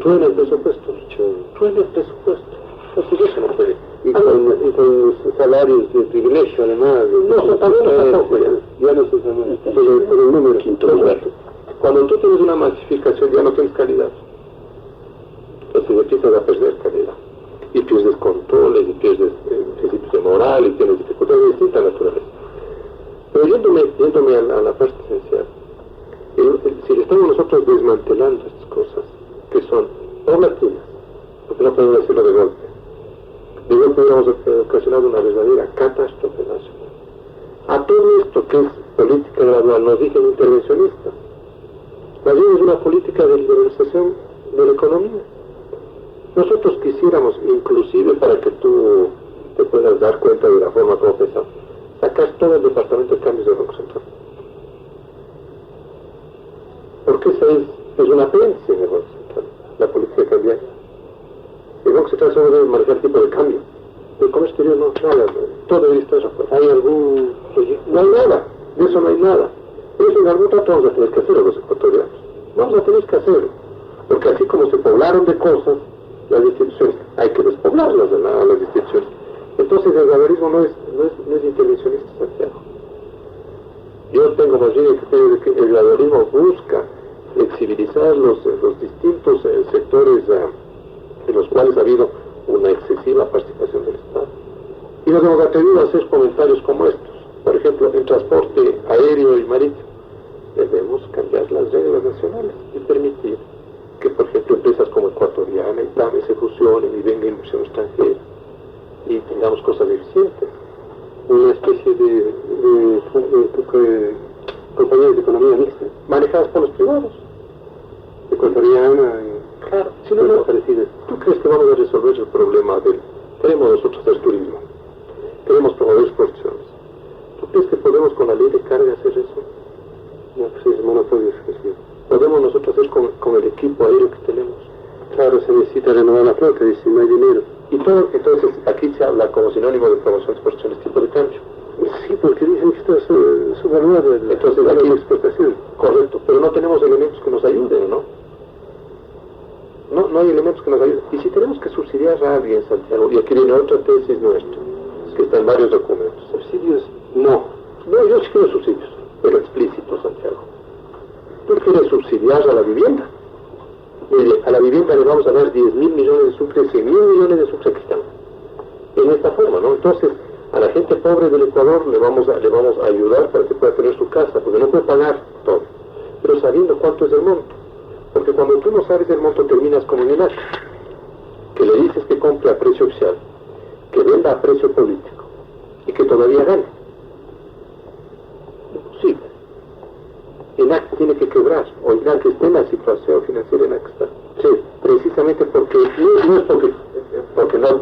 truena el presupuesto. Truena el presupuesto. Entonces eso no puede. Y con salarios de privilegio además. No, también nos pasó ya no se llama. Por el número. Quinto lugar. Cuando tú tienes una masificación ya no tienes calidad. Entonces empiezas a perder calidad. Y pierdes controles, y pierdes principios de moral, y tienes dificultades de distinta naturaleza. Pero yéndome a la parte esencial, si estamos nosotros desmantelando estas cosas, que son paulatinas, porque no podemos decirlo de golpe hubiéramos ocasionado una verdadera catástrofe nacional. A todo esto que es política gradual nos dicen intervencionista. Más bien es una política de liberalización de la economía. Nosotros quisiéramos, inclusive para que tú te puedas dar cuenta de la forma como pensamos, sacar todo el departamento de cambios del Banco Central. Porque esa es una apéndice en el Banco Central, la política cambiaria. El Banco Central solo debe manejar tipo de cambio. El comercio exterior no, nada, todo debe estar afuera. ¿Hay algún proyecto? No hay nada, de eso no hay nada. Eso en algún rato vamos a tener que hacerlo los ecuatorianos. Vamos a tener que hacerlo. Porque así como se poblaron de cosas, las instituciones, hay que despoblarlas de nada, las instituciones. Entonces el gradualismo no es intervencionista, Santiago. Yo tengo más bien el criterio de que el gradualismo busca flexibilizar los distintos sectores en los cuales ha habido una excesiva participación del Estado. Y nos hemos atrevido a hacer comentarios como estos. Por ejemplo, en transporte aéreo y marítimo, debemos cambiar las reglas nacionales y permitir que, por ejemplo, empresas como Ecuatoriana y TAME se fusionen y venga inversión extranjera y tengamos cosas eficientes. Una especie de compañías de economía mixta manejadas por los privados. Ecuatoriana Claro, si no, ¿tú crees que vamos a resolver el problema del... Queremos nosotros hacer turismo, queremos promover exportaciones. ¿Tú crees que podemos con la ley de carga hacer eso? No, pues es monopolio exclusivo. ¿Podemos nosotros hacer con el equipo aéreo que tenemos? Claro, se necesita renovar la flota, y si no hay dinero. Y todo, entonces aquí se habla como sinónimo de promoción de exportaciones, tipo de cambio. Sí, porque dicen que está subvaluado el valor de exportación. Correcto, pero no tenemos elementos que nos ayuden, ¿no? No hay elementos que nos ayuden. Y si tenemos que subsidiar a alguien, Santiago, y aquí viene otra tesis nuestra, que está en varios documentos. ¿Subsidios? No, yo sí quiero subsidios, pero explícitos, Santiago. ¿Tú quieres subsidiar a la vivienda? Mire, a la vivienda le vamos a dar 10.000 millones de sucres, 100.000 millones de sucres que están. En esta forma, ¿no? Entonces, a la gente pobre del Ecuador le vamos a ayudar para que pueda tener su casa, porque no puede pagar todo, pero sabiendo cuánto es el monto. Porque cuando tú no sabes el monto terminas como en ENAC, que le dices que compre a precio oficial, que venda a precio político y que todavía gane. Imposible. ENAC tiene que quebrar, o ENAC está en la situación financiera, ENAC está. Sí, precisamente porque, no es porque no,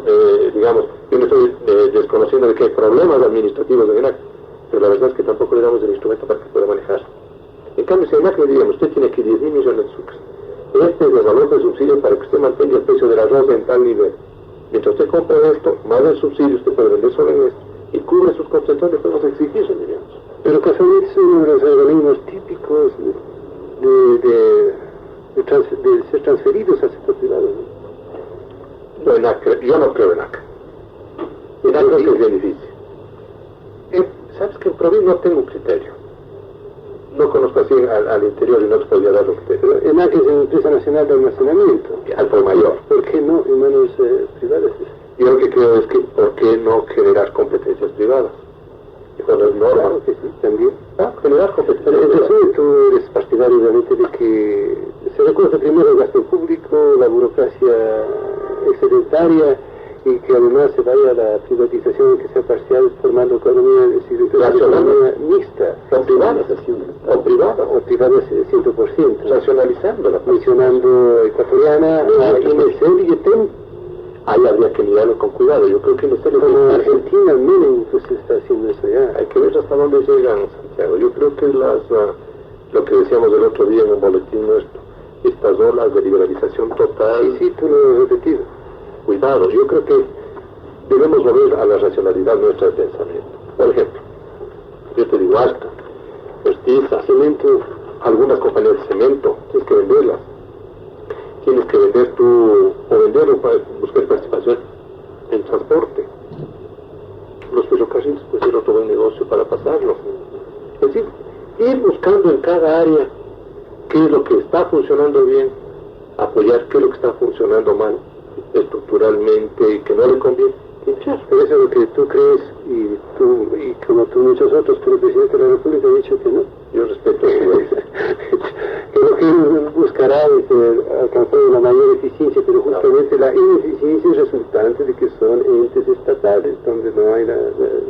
digamos, yo no estoy desconociendo de que hay problemas administrativos de ENAC, pero la verdad es que tampoco le damos el instrumento para que pueda manejar. En cambio, si a ENAC le diríamos, usted tiene aquí 10.000 millones de sucres, este es el valor del subsidio para que usted mantenga el precio del arroz en tal nivel. Mientras usted compra esto, más del subsidio, usted puede vender solo en esto, y cubre sus costos, le podemos exigir, diríamos. Pero casualmente son uno de los organismos típicos de ser transferidos al sector privado, ¿no? No, ENAC, yo no creo en ENAC. ENAC creo que es bien difícil. ¿Sabes que en Provi no tengo un criterio? No conozco así al interior y no te podría dar un criterio. Pero ENAC es la Empresa Nacional de Almacenamiento. Al por mayor. ¿Por qué no en manos privadas? Yo lo que creo es que, ¿por qué no generar competencias privadas? Y cuando es norma. Claro que sí, también. Generar competencias privadas. Entonces tú eres partidario obviamente de que se recorte primero el gasto público, la burocracia excedentaria, y que además se vaya a la privatización que sea parcial, formando economía mixta, o privada, o privada 100%, racionalizándola, mencionando ecuatoriana, INESEL y ETEN. Ahí habría que mirarlo con cuidado. Yo creo que INESEL como Argentina, Menem incluso está haciendo eso ya. Hay que ver hasta dónde llegan, Santiago. Yo creo que lo que decíamos el otro día en el boletín nuestro, estas olas de liberalización total. Sí, tú lo has repetido. Cuidado, yo creo que debemos volver a la racionalidad nuestra de pensamiento. Por ejemplo, yo te digo hasta, Fertiza, cemento, algunas compañías de cemento, tienes que venderlas. Tienes que vender tú, o venderlo para buscar participación en transporte. Los ferrocarriles puede ser otro buen negocio para pasarlo. Es decir, ir buscando en cada área qué es lo que está funcionando bien, apoyar qué es lo que está funcionando mal estructuralmente y que no le conviene. Pero eso es lo que tú crees, y como tú muchos otros, pero el presidente de la República ha dicho que no. Yo respeto eso. Que lo que él buscará es alcanzar una mayor eficiencia, pero justamente la ineficiencia es resultante de que son entes estatales, donde no hay la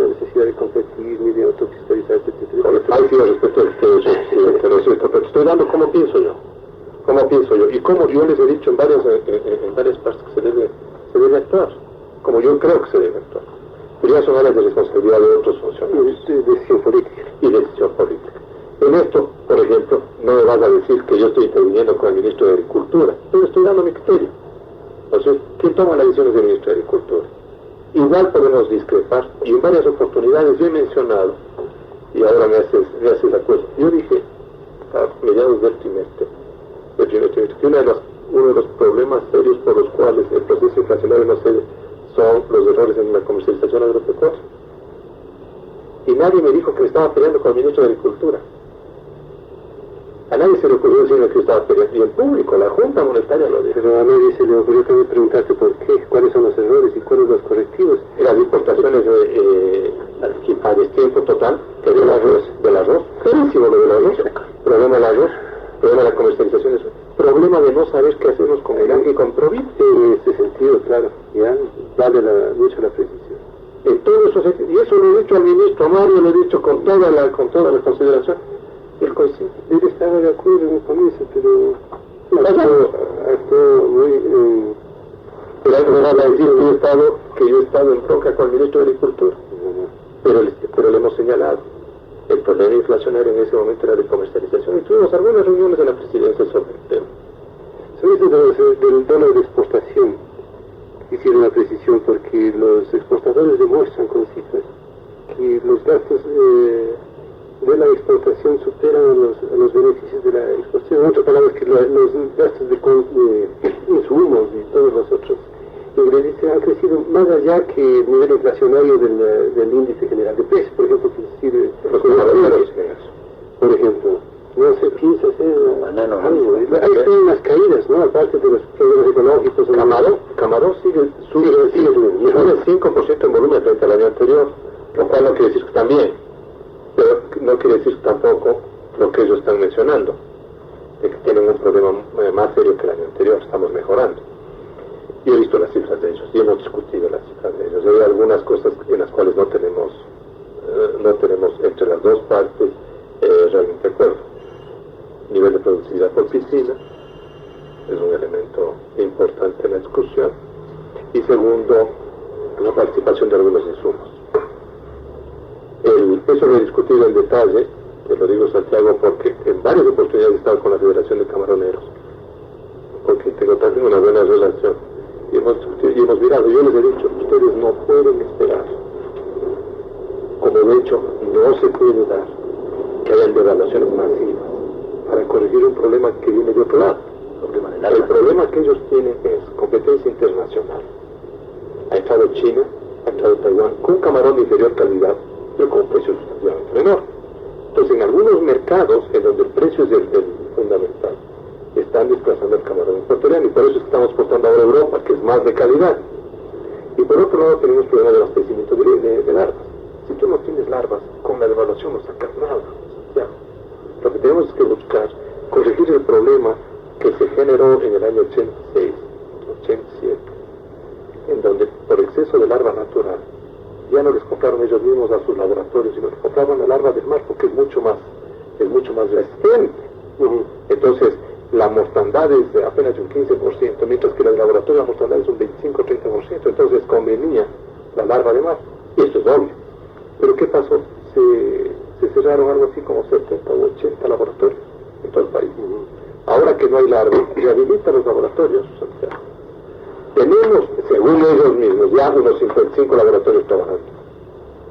necesidad de competir ni de autofiscalizarse, etc. Ahí sí, respeto pero estoy dando cómo pienso yo. Y como yo les he dicho en varias partes que se debe actuar, como yo creo que se debe actuar. Pero ya son áreas de responsabilidad de otros funcionarios. Decisión política. Y decisión política. En esto, por ejemplo, no me vas a decir que yo estoy interviniendo con el ministro de Agricultura. Yo estoy dando mi criterio. Entonces, ¿quién toma las decisiones del ministro de Agricultura? Igual podemos discrepar, y en varias oportunidades yo he mencionado, y ahora me haces acuerdo. Yo dije, a mediados del trimestre, que uno de los problemas serios por los cuales el proceso inflacionario no se son los errores en la comercialización agropecuaria. Y nadie me dijo que me estaba peleando con el ministro de Agricultura. A nadie se le ocurrió decirme que yo estaba peleando. Y en público, la Junta Monetaria lo dijo. Pero a nadie se le ocurrió también preguntarte por qué, cuáles son los errores y cuáles los correctivos. Las importaciones a destiempo total, que del arroz, carísimo lo del arroz, problema del arroz, problema de la comercialización de eso, problema de no saber qué hacemos con el agua y con Provi. En este sentido, claro, ya vale mucho la precisión. En todo eso, y eso lo he dicho al ministro Mario, lo he dicho con toda la consideración. Él coincide. Él estaba de acuerdo en el comienzo, pero Actuó muy... Pero no van a decir que yo he estado en bronca con el ministro de Agricultura. Pero le hemos señalado. El problema inflacionario en ese momento era de comercialización y tuvimos algunas reuniones de la presidencia sobre el tema. Sobre eso del dólar de exportación, hicieron una precisión porque los exportadores demuestran con cifras que los gastos de la exportación superan a los beneficios de la exportación. En otras palabras, que los gastos de insumos y todos los otros ingredientes han crecido más allá que el nivel inflacionario del índice general de precios. Por ejemplo, por ejemplo, no se piensa hacer algo. Hay unas caídas, ¿no? Aparte de los problemas ecológicos. Camarón sigue mejor el 5% en volumen frente al año anterior, lo cual no quiere decir que están bien, pero no quiere decir tampoco lo que ellos están mencionando, de que tienen un problema más serio que el año anterior. Estamos mejorando. Yo he visto las cifras de ellos y hemos discutido las cifras de ellos. Hay algunas cosas en las cuales no tenemos entre las dos partes realmente acuerdo. Nivel de productividad por piscina es un elemento importante en la discusión, y segundo, la participación de algunos insumos. Eso lo he discutido en detalle, te lo digo, Santiago, porque en varias oportunidades he estado con la Federación de Camaroneros, porque tengo también una buena relación, y hemos discutido y hemos mirado. Yo les he dicho, ustedes no pueden esperar, como de hecho no se puede dar, que hayan devaluaciones masivas para corregir un problema que viene de otro lado. El problema que ellos tienen es competencia internacional. Ha entrado China, ha entrado Taiwán con camarón de inferior calidad, pero con un precio sustancialmente menor. Entonces, en algunos mercados en donde el precio es el fundamental, están desplazando el camarón ecuatoriano, y por eso es que estamos exportando ahora a Europa, que es más de calidad. Y por otro lado tenemos problemas de abastecimiento de larvas. Si tú no tienes larvas, con la devaluación no sacas nada. Ya. Lo que tenemos es que buscar corregir el problema que se generó en el año 86, 87, en donde por exceso de larva natural ya no les compraron ellos mismos a sus laboratorios, sino que compraban la larva del mar, porque es mucho más resistente. Entonces la mortandad es de apenas de un 15%, mientras que la del laboratorio la mortandad es un 25-30%. Entonces convenía la larva de mar, y esto es obvio. Pero ¿qué pasó? Se cerraron algo así como 70 o 80 laboratorios en todo el país. Ahora que no hay larva, rehabilita los laboratorios. Tenemos, según ellos mismos, ya unos 55 laboratorios trabajando,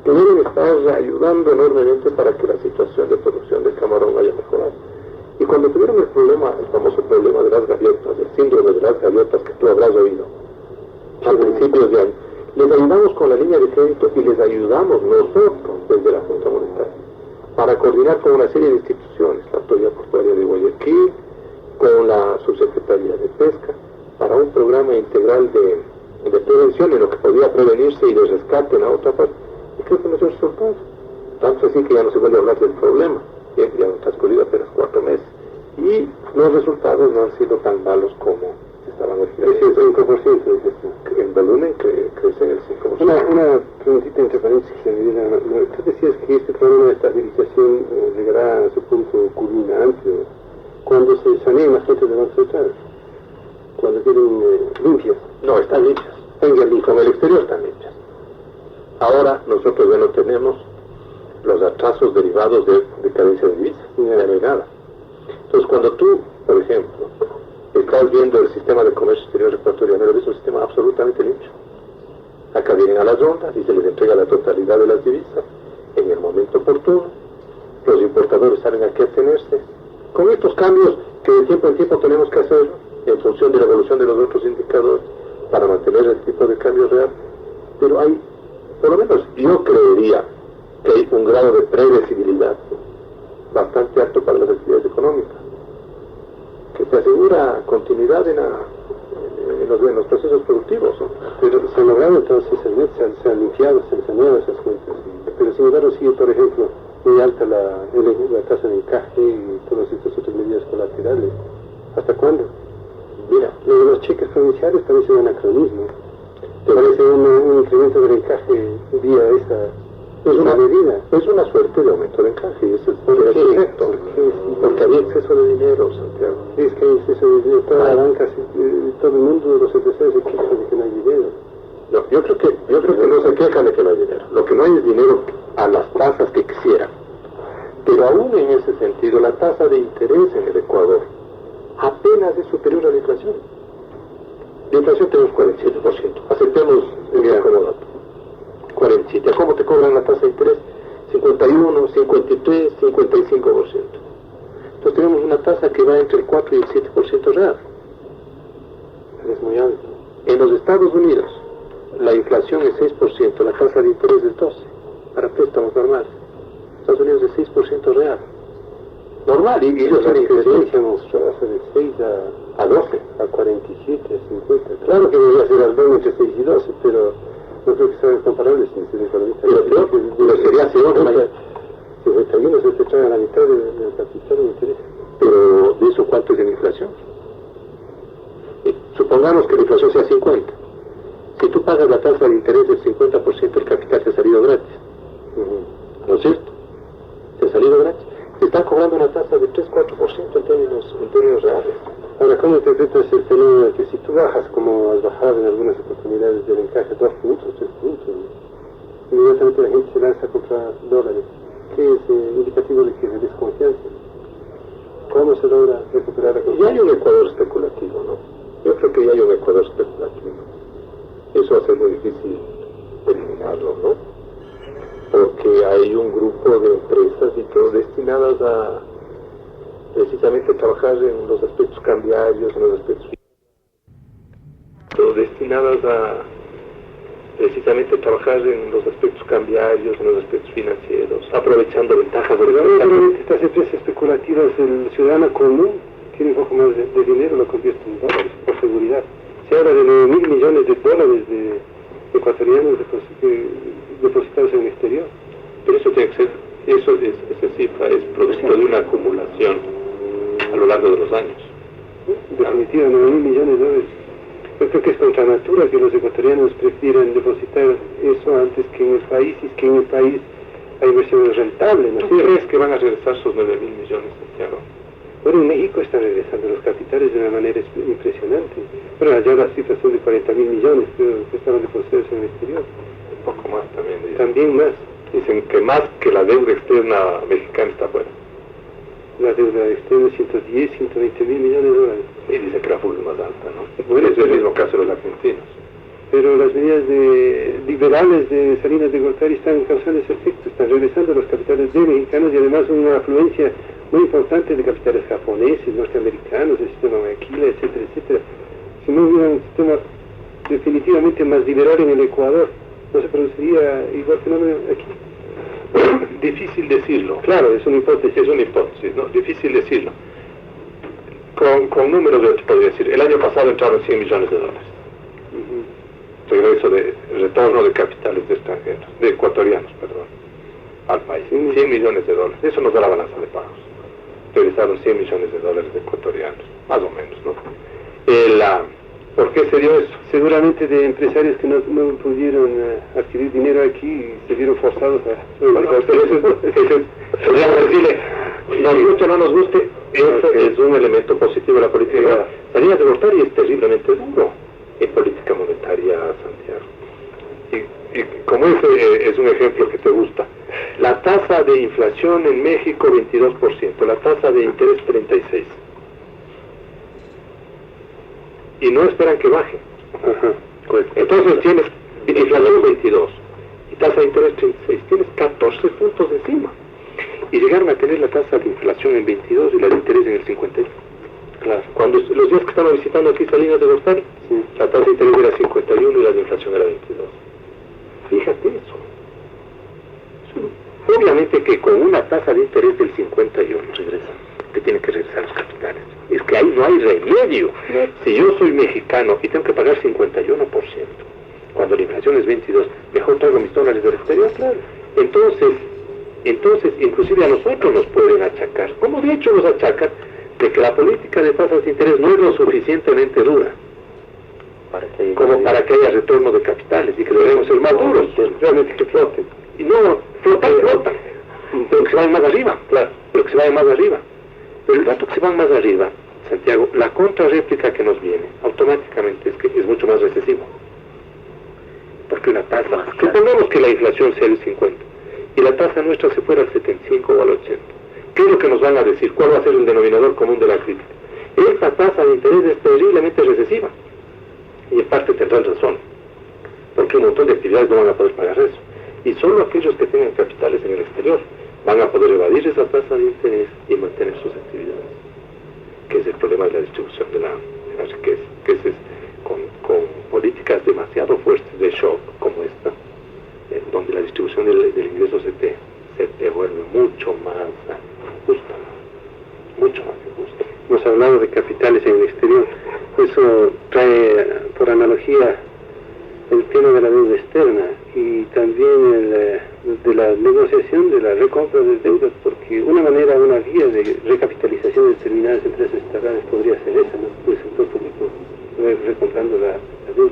que deben estar ayudando enormemente para que la situación de producción del camarón vaya mejorando. Y cuando tuvieron el problema, el famoso problema de las gaviotas, el síndrome de las gaviotas que tú habrás oído, a principios de año, les ayudamos con la línea de crédito, y les ayudamos nosotros desde la Junta Monetaria para coordinar con una serie de instituciones, la Autoridad Portuaria de Guayaquil, con la Subsecretaría de Pesca, para un programa integral de prevención en lo que podía prevenirse y de rescate en la otra parte. Y creo que no dio resultados. Tanto así que ya no se vuelve a hablar del problema. Ya han transcurrido apenas 4 meses. Y los resultados no han sido tan malos como estaban esperando. El 5%, en volumen crece en el 5%. Una preguntita entre paréntesis. Tú decías que este programa de estabilización llegará a su punto culminante cuando se saneen las fuentes de Banco Central, cuando queden limpias. No, están limpias. Como el exterior están limpias. Ahora nosotros ya no tenemos los atrasos derivados de carencia de divisa, no hay nada. Entonces, cuando tú, por ejemplo, estás viendo el sistema de comercio exterior ecuatoriano, es un sistema absolutamente limpio. Acá vienen a las rondas y se les entrega la totalidad de las divisas en el momento oportuno. Los importadores saben a qué atenerse. Con estos cambios que de tiempo en tiempo tenemos que hacer en función de la evolución de los otros indicadores para mantener el tipo de cambio real, pero hay, por lo menos yo creería que hay un grado de previsibilidad bastante alto para las actividades económicas, que se asegura continuidad en los procesos productivos, ¿no? Pero se han logrado entonces, se han limpiado, se han saneado esas cuentas. Pero sin embargo sigue, por ejemplo, muy alta la tasa de encaje y todas estas otras medidas colaterales. ¿Hasta cuándo? Mira, lo de los cheques provinciales parece un anacronismo. Parece un incremento del encaje vía esa Es una medida, es una suerte de aumento de encaje, y ese es el efecto, porque había exceso de dinero, Santiago. Es que hay exceso de dinero, toda la banca, todo el mundo, los empresarios se quejan de que no hay dinero. No, yo creo que no se quejan de que no hay dinero. Lo que no hay es dinero a las tasas que quisieran. Pero aún en ese sentido, la tasa de interés en el Ecuador apenas es superior a la inflación. La inflación tenemos 47%. Aceptemos como dato. 47. ¿Cómo te cobran la tasa de interés? 51, 53, 55%. Entonces tenemos una tasa que va entre el 4 y el 7% real. Es muy alto. En los Estados Unidos, la inflación es 6%, la tasa de interés es 12%, para préstamos normales. Estados Unidos es 6% real. Normal, y ellos tienen que decíamos hacer de 6 a 12, a 47, a 50. Claro que debería ser algo entre 6 y 12, pero no creo que sea comparable sin ser economista. Pero sería peor. 51 se te trae a la mitad del capital de interés. Pero de eso, ¿cuánto es en inflación? Supongamos que la inflación sea 50. Si tú pagas la tasa de interés del 50%, el capital te ha salido gratis. ¿No es cierto? Te ha salido gratis. Te están cobrando una tasa de 3-4% en términos reales. Ahora, ¿cómo interpretas el fenómeno de que si tú bajas, como has bajado en algunas oportunidades del encaje, 2 puntos, 3 puntos, inmediatamente la gente se lanza contra dólares? ¿Qué es indicativo de que es desconfianza? ¿Cómo se logra recuperar la confianza? Ya hay un Ecuador especulativo, ¿no? Yo creo que ya hay un Ecuador especulativo. Eso va a ser muy difícil eliminarlo, ¿no? Porque hay un grupo de empresas y todo destinadas a precisamente trabajar en los aspectos cambiarios, en los aspectos financieros, aprovechando ventajas de estas empresas especulativas, el ciudadano común tiene un poco más de dinero, lo convierte en dólares, por seguridad. Se habla de 9.000 millones de dólares de ecuatorianos depositados en el exterior. Pero eso tiene que ser, esa cifra es producto de una acumulación a lo largo de los años. Definitivamente, 9.000 millones de dólares. Yo creo que es contra natura que los ecuatorianos prefieran depositar eso antes que en el país, y es que en el país hay inversiones rentables, ¿no es cierto? ¿Crees que van a regresar sus 9.000 millones, Santiago? Bueno, en México están regresando los capitales de una manera impresionante. Bueno, allá las cifras son de 40.000 millones que estaban depositados en el exterior. Un poco más también. También más. Dicen que más que la deuda externa mexicana está fuera. La deuda externa es 110, 120.000 millones de dólares. Y dice que la fuga es más alta, ¿no? Bueno, es el mismo caso de los argentinos. Pero las medidas liberales de Salinas de Gortari están causando ese efecto, están regresando los capitales de mexicanos y además una afluencia muy importante de capitales japoneses, norteamericanos, el sistema Maquila, etcétera, etcétera. Si no hubiera un sistema definitivamente más liberal en el Ecuador, no se produciría igual fenómeno aquí. Difícil decirlo. Claro, es una hipótesis. Es una hipótesis, ¿no? Difícil decirlo. Con números yo te podría decir, el año pasado entraron 100 millones de dólares. Regreso de retorno de capitales de extranjeros, de ecuatorianos, perdón, al país. 100 millones de dólares. Eso nos da la balanza de pagos. Regresaron 100 millones de dólares de ecuatorianos, más o menos, ¿no? ¿Por qué se dio eso? Seguramente de empresarios que no pudieron adquirir dinero aquí y se vieron forzados a... Bueno, podríamos decirle, nos guste o no nos guste, eso es un elemento positivo de la política. Salinas de Gortari es terriblemente duro en política monetaria, Santiago. Y como ese es un ejemplo que te gusta, la tasa de inflación en México 22%, la tasa de interés 36%. Y no esperan que baje. Entonces tienes inflación 22 y tasa de interés 36, tienes 14 puntos encima. Y llegaron a tener la tasa de inflación en 22 y la de interés en el 51. Claro. Cuando los días que estaba visitando aquí Salinas de Gortari, la tasa de interés era 51 y la de inflación era 22. Fíjate eso. Obviamente que con una tasa de interés del 51 te tienen que regresar los capitales. Es que ahí no hay remedio. Si yo soy mexicano y tengo que pagar 51%, cuando la inflación es 22, mejor traigo mis dólares del exterior. Claro. Entonces, inclusive a nosotros nos pueden achacar, como de hecho nos achacan, de que la política de tasas de interés no es lo suficientemente dura como para que haya retorno de capitales y que debemos ser más duros, realmente que floten. Y no, se vayan más arriba, claro, pero que se vayan más arriba. Pero el rato que se van más arriba, Santiago, la contrarréplica que nos viene automáticamente es que es mucho más recesivo. Porque una tasa, supongamos que la inflación sea el 50 y la tasa nuestra se fuera al 75 o al 80. ¿Qué es lo que nos van a decir? ¿Cuál va a ser el denominador común de la crítica? Esta tasa de interés es terriblemente recesiva. Y en parte tendrán razón, porque un montón de actividades no van a poder pagar eso. Y solo aquellos que tengan capitales en el exterior van a poder evadir esa tasa de interés y mantener sus actividades, que es el problema de la distribución de la riqueza, que es con políticas demasiado fuertes de shock como esta, donde la distribución del ingreso se te vuelve mucho más justa, mucho más injusta. Hemos hablado de capitales en el exterior, eso trae por analogía el tema de la deuda externa y también de la negociación de la recompra de deudas, porque una vía de recapitalización de determinadas empresas estatales podría ser esa, ¿no? El sector público recomprando la deuda.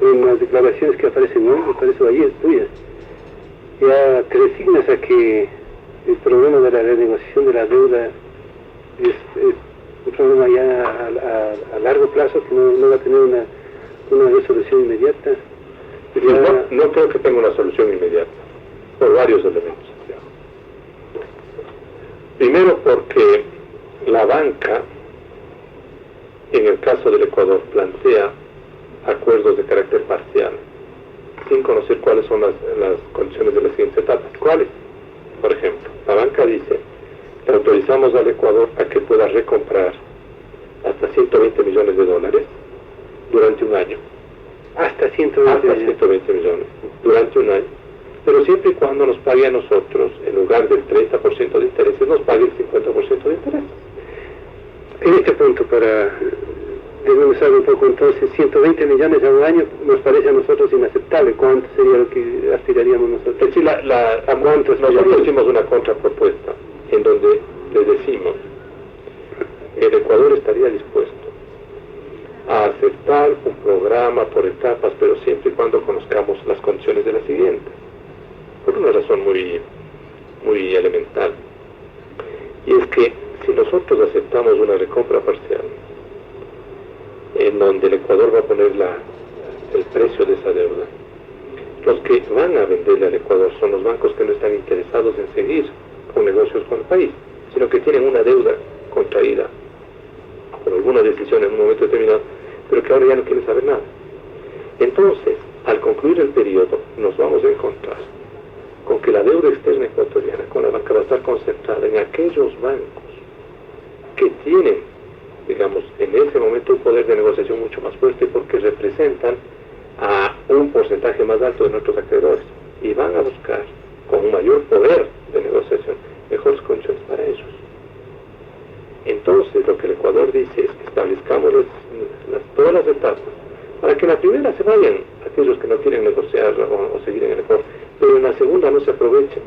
En las declaraciones que aparecen hoy, me parece ayer tuyas, ya te resignas a que el problema de la renegociación de la deuda es un problema ya a largo plazo, que no va a tener una resolución inmediata. No creo que tenga una solución inmediata, por varios elementos. Primero porque la banca, en el caso del Ecuador, plantea acuerdos de carácter parcial, sin conocer cuáles son las condiciones de las siguientes etapas. ¿Cuáles? Por ejemplo, la banca dice: le autorizamos al Ecuador a que pueda recomprar hasta 120 millones de dólares durante un año. Hasta 120 millones durante un año, pero siempre y cuando nos pague a nosotros, en lugar del 30% de intereses, nos pague el 50% de intereses. En este punto, debemos saber un poco entonces, 120 millones a un año nos parece a nosotros inaceptable. ¿Cuánto sería lo que aspiraríamos nosotros? Es decir, nosotros hicimos una contrapropuesta en donde le decimos: el Ecuador estaría dispuesto a aceptar un programa por etapas, pero siempre y cuando conozcamos las condiciones de la siguiente, por una razón muy elemental, y es que si nosotros aceptamos una recompra parcial en donde el Ecuador va a poner el precio de esa deuda, los que van a venderle al Ecuador son los bancos que no están interesados en seguir con negocios con el país, sino que tienen una deuda contraída por alguna decisión en un momento determinado, pero que ahora ya no quieren saber nada. Entonces, al concluir el periodo, nos vamos a encontrar con que la deuda externa ecuatoriana con la banca va a estar concentrada en aquellos bancos que tienen, digamos, en ese momento un poder de negociación mucho más fuerte, porque representan a un porcentaje más alto de nuestros acreedores y van a buscar, con un mayor poder de negociación, mejores condiciones para ellos. Entonces, lo que el Ecuador dice es que establezcamos todas las etapas para que en la primera se vayan aquellos que no quieren negociar o seguir en el Ecuador, pero en la segunda no se aprovechen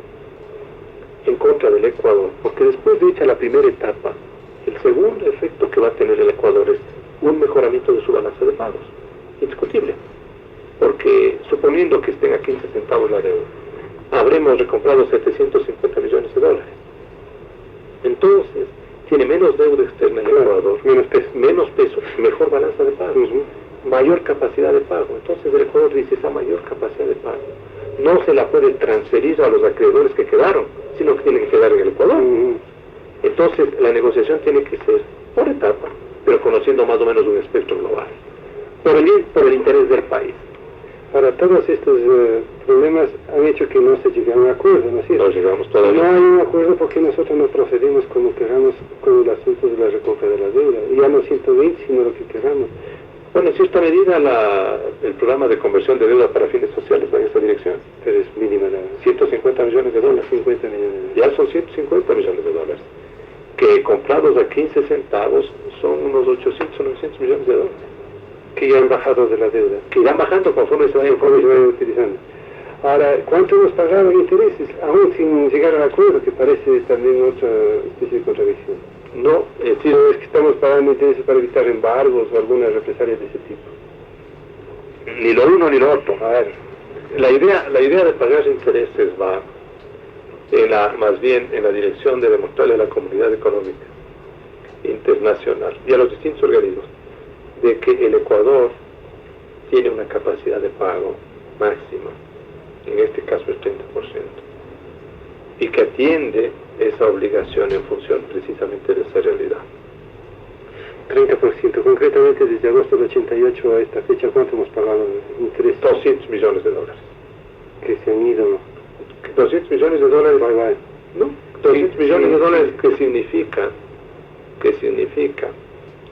en contra del Ecuador, porque después de hecha la primera etapa, el segundo efecto que va a tener el Ecuador es un mejoramiento de su balanza de pagos, indiscutible, porque suponiendo que estén a 15 centavos la deuda, habremos recomprado 750 millones de dólares. Entonces, tiene menos deuda externa en el Ecuador, menos peso, mejor balanza de pagos, mayor capacidad de pago. Entonces el Ecuador dice: esa mayor capacidad de pago no se la puede transferir a los acreedores que quedaron, sino que tiene que quedar en el Ecuador. Entonces la negociación tiene que ser por etapa, pero conociendo más o menos un espectro global, por el interés del país. Ahora, todos estos problemas han hecho que no se llegue a un acuerdo, ¿no es cierto? No llegamos todavía. No hay un acuerdo porque nosotros no procedemos como queramos con el asunto de la recompra de la deuda. Y ya no 120, sino lo que queramos. Bueno, en cierta medida el programa de conversión de deuda para fines sociales va en esa dirección. Pero es mínima la... 150 millones de dólares. 50 millones. Ya son 150 millones de dólares. Que comprados a 15 centavos son unos 800 o 900 millones de dólares. Que ya han bajado de la deuda. Que irán bajando conforme se vayan utilizando. Ahora, ¿cuánto hemos pagado en intereses? Aún sin llegar al acuerdo, que parece también otra especie de contradicción. No, es que estamos pagando intereses para evitar embargos o algunas represalias de ese tipo. Ni lo uno ni lo otro. A ver, la idea de pagar intereses va más bien en la dirección de demostrarle a la comunidad económica internacional y a los distintos organismos de que el Ecuador tiene una capacidad de pago máxima, en este caso el 30%, y que atiende esa obligación en función precisamente de esa realidad. 30%, concretamente desde agosto del 88 a esta fecha, ¿cuánto hemos pagado en interés? $200 millones. Que se han ido. $200 millones, bye. ¿no? 200 Sí, millones sí, de dólares sí. que significa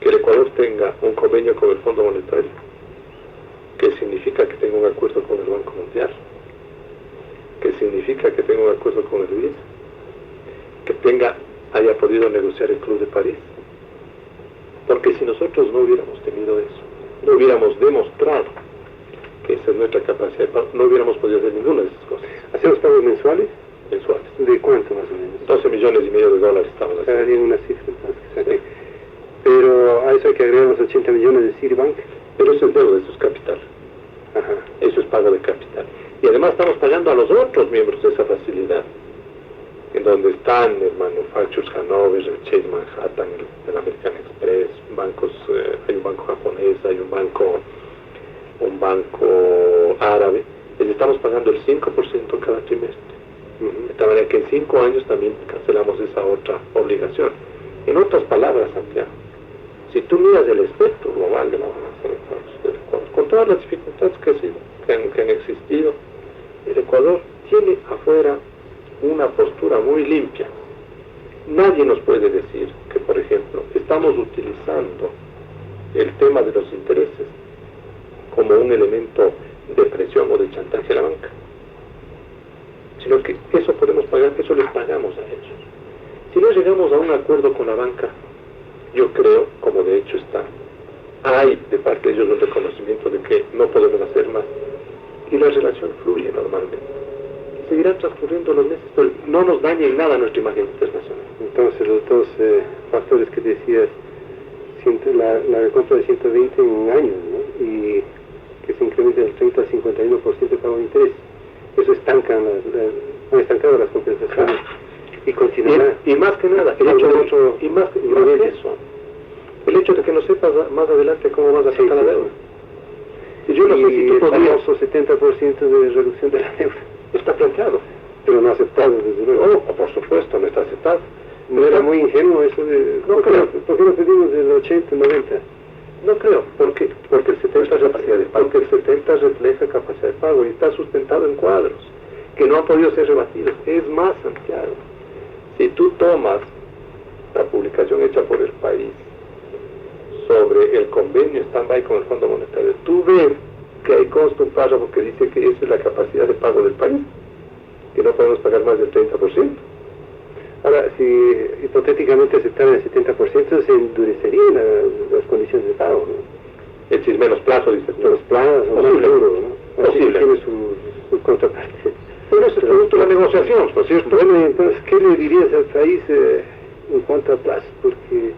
que el Ecuador tenga un convenio con el Fondo Monetario, que significa que tenga un acuerdo con el Banco Mundial, que significa que tenga un acuerdo con el BID, que haya podido negociar el Club de París. Porque si nosotros no hubiéramos tenido eso, no hubiéramos demostrado que esa es nuestra capacidad de pago, no hubiéramos podido hacer ninguna de esas cosas. ¿Hacemos pagos mensuales? Mensuales. ¿De cuánto más o menos? $12,5 millones estamos Cada haciendo. día una cifra, entonces. Sí. Pero a eso hay que agregar los 80 millones de Citibank. Pero eso es deuda, eso es capital. Ajá. Eso es pago de capital. Y además estamos pagando a los otros miembros de esa facilidad, en donde están el Manufacturers Hanover, el Chase Manhattan, el American Express, bancos, hay un banco japonés, hay un banco árabe. Les estamos pagando el 5% cada trimestre. De tal manera que en 5 años también cancelamos esa otra obligación. En otras palabras, Santiago, si tú miras el espectro global de la balanza del Ecuador, con todas las dificultades que han existido, el Ecuador tiene afuera una postura muy limpia. Nadie nos puede decir que, por ejemplo, estamos utilizando el tema de los intereses como un elemento de presión o de chantaje a la banca, sino que eso podemos pagar, eso les pagamos a ellos. Si no llegamos a un acuerdo con la banca, yo creo, como de hecho hay de parte de ellos un reconocimiento de que no podemos hacer más, y la relación fluye normalmente. Seguirán transcurriendo los meses, pero no nos daña en nada nuestra imagen internacional. Entonces los dos factores que decías, la compra de 120 en un año, ¿no? Y que se incrementa del 30 al 51% de pago de interés. Eso estanca han estancado las compensaciones. Claro. Y continuará. Y más que nada, el hecho de que no sepas más adelante cómo vas a sacar la deuda. Y yo no sé si tú podrías... famoso 70% de reducción de la deuda. Está planteado. Pero no aceptado, desde luego. No, por supuesto, no está aceptado. No era muy ingenuo eso de... No creo. ¿Por qué no pedimos del 80, 90? No creo, porque el 70 refleja capacidad de pago y está sustentado en cuadros que no han podido ser rebatidos. Es más, Santiago, si tú tomas la publicación hecha por El País sobre el convenio stand-by con el Fondo Monetario, tú ves que hay consta un párrafo que dice que esa es la capacidad de pago del país, que no podemos pagar más del 30%. Ahora, si hipotéticamente aceptaran el 70%, se endurecerían las condiciones de pago, ¿no? Es decir, menos plazo, dices tú. Menos plazo, más duro, ¿no? Posible. Tiene su contraparte. Pero eso es producto de la negociación, ¿no es cierto? Bueno, y entonces, ¿qué le dirías al país en cuanto a plazo? Porque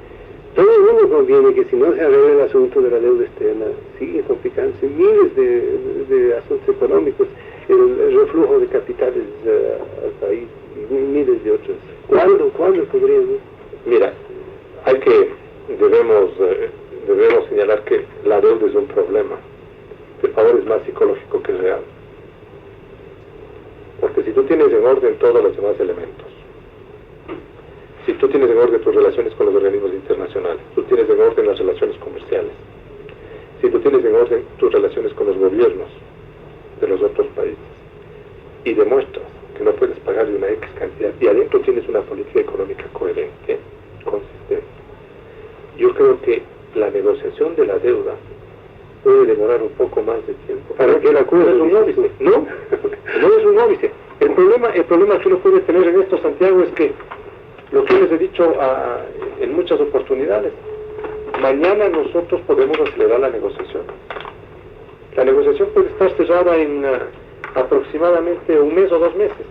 todo el mundo conviene que si no se arregla el asunto de la deuda externa, sigue complicándose miles de asuntos económicos, el reflujo de capitales al país y miles de otros. ¿Cuándo podríamos? Mira, debemos señalar que la deuda es un problema. El favor es más psicológico que real. Porque si tú tienes en orden todos los demás elementos, si tú tienes en orden tus relaciones con los organismos internacionales, tú tienes en orden las relaciones comerciales, si tú tienes en orden tus relaciones con los gobiernos de los otros países, y demuestras que no puedes pagar de una X cantidad, y adentro tienes una política económica coherente, consistente, yo creo que la negociación de la deuda puede demorar un poco más de tiempo. ¿Para qué el acuerdo? No es un óbice, no es un óbice. El problema que uno puede tener en esto, Santiago, es que lo que les he dicho en muchas oportunidades, mañana nosotros podemos acelerar la negociación. La negociación puede estar cerrada en aproximadamente 1 mes o 2 meses.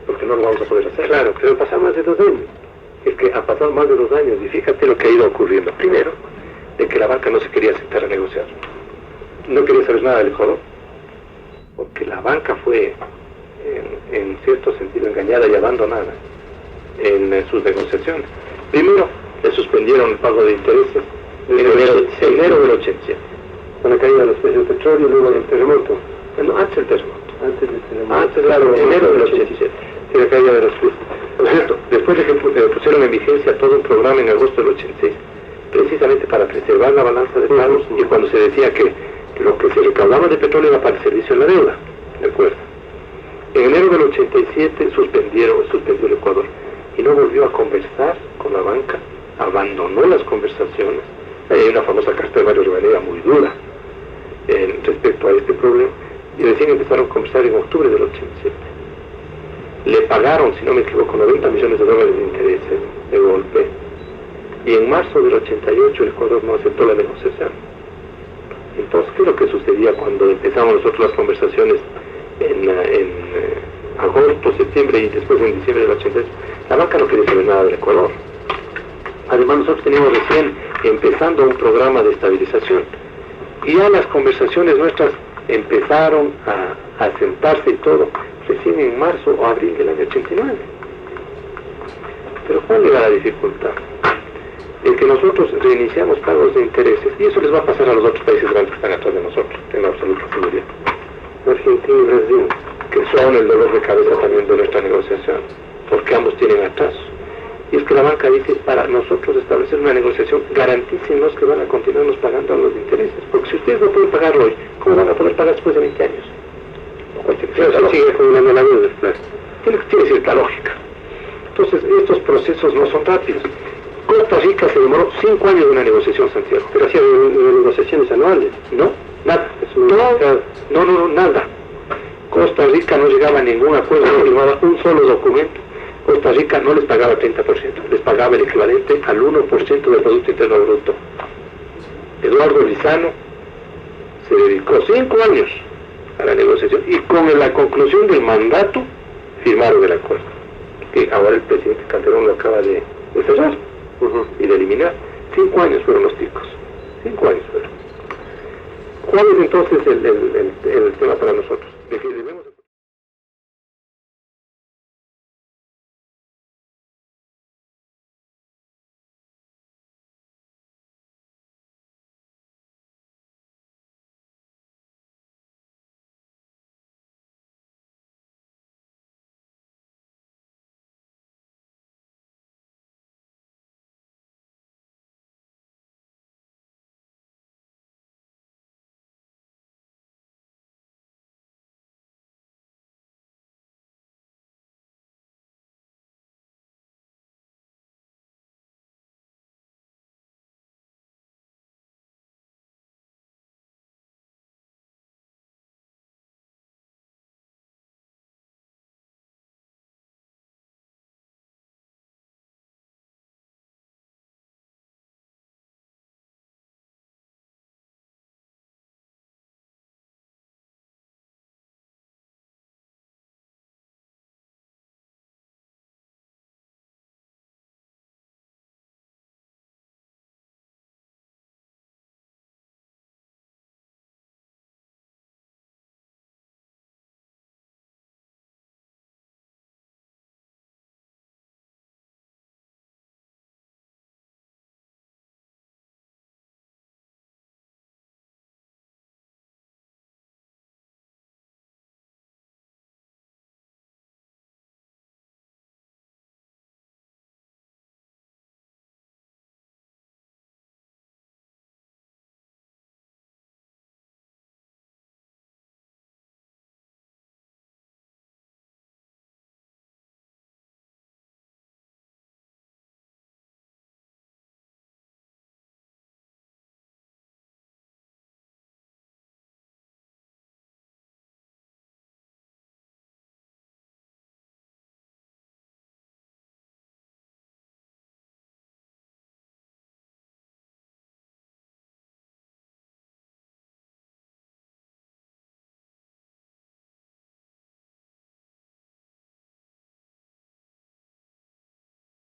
Porque no lo vamos a poder hacer. Claro, pero pasan más de 2 años. Es que han pasado más de 2 años y fíjate lo que ha ido ocurriendo. Primero, de que la banca no se quería sentar a negociar. No quería saber nada del Ecuador, porque la banca fue, en cierto sentido, engañada y abandonada en sus negociaciones. Primero, le suspendieron el pago de intereses en enero del 87. Con la caída de los precios del petróleo y luego del terremoto. No, antes del terremoto. Antes del terremoto. Antes, claro, enero del 87. Y la caída de los precios. Por cierto, después de que pusieron en vigencia todo un programa en agosto del 86, precisamente para preservar la balanza de pagos, y cuando se decía que lo que se recaudaba de petróleo era para el servicio de la deuda, ¿de acuerdo? En enero del 87 suspendió el Ecuador y no volvió a conversar con la banca, abandonó las conversaciones. Hay una famosa carta de Mario Rivadeneira muy dura respecto a este problema, y recién empezaron a conversar en octubre del 87. Le pagaron, si no me equivoco, $90 millones de intereses de golpe, y en marzo del 88 el Ecuador no aceptó la negociación. Entonces, ¿qué es lo que sucedía cuando empezamos nosotros las conversaciones en agosto, septiembre y después en diciembre del 88? La banca no quería saber nada del Ecuador. Además, nosotros teníamos recién empezando un programa de estabilización, y ya las conversaciones nuestras empezaron a sentarse y todo recién en marzo o abril del año 89. Pero ¿cuál era la dificultad? En que nosotros reiniciamos pagos de intereses, y eso les va a pasar a los otros países grandes que están atrás de nosotros, tengo absoluta seguridad. Argentina y Brasil, que son el dolor de cabeza también de nuestra negociación, porque ambos tienen atraso. Y es que la banca dice, para nosotros establecer una negociación, garantícenos que van a continuarnos pagando los intereses, porque si ustedes no pueden pagar hoy, ¿cómo van a poder pagar después de 20 años? eso sigue acumulando la deuda, claro. Tiene cierta lógica. Entonces, estos procesos no son rápidos. Costa Rica se demoró 5 años de una negociación, Santiago. Pero hacía negociaciones anuales. No, nada. No, nada. Costa Rica no llegaba a ningún acuerdo, no firmaba un solo documento. Costa Rica no les pagaba 30%, les pagaba el equivalente al 1% del Producto Interno Bruto. Eduardo Lizano se dedicó 5 años a la negociación, y con la conclusión del mandato firmaron el acuerdo, que ahora el presidente Calderón lo acaba de cerrar y de eliminar. 5 años fueron los ticos, 5 años fueron. ¿Cuál es entonces el tema para nosotros? De que debemos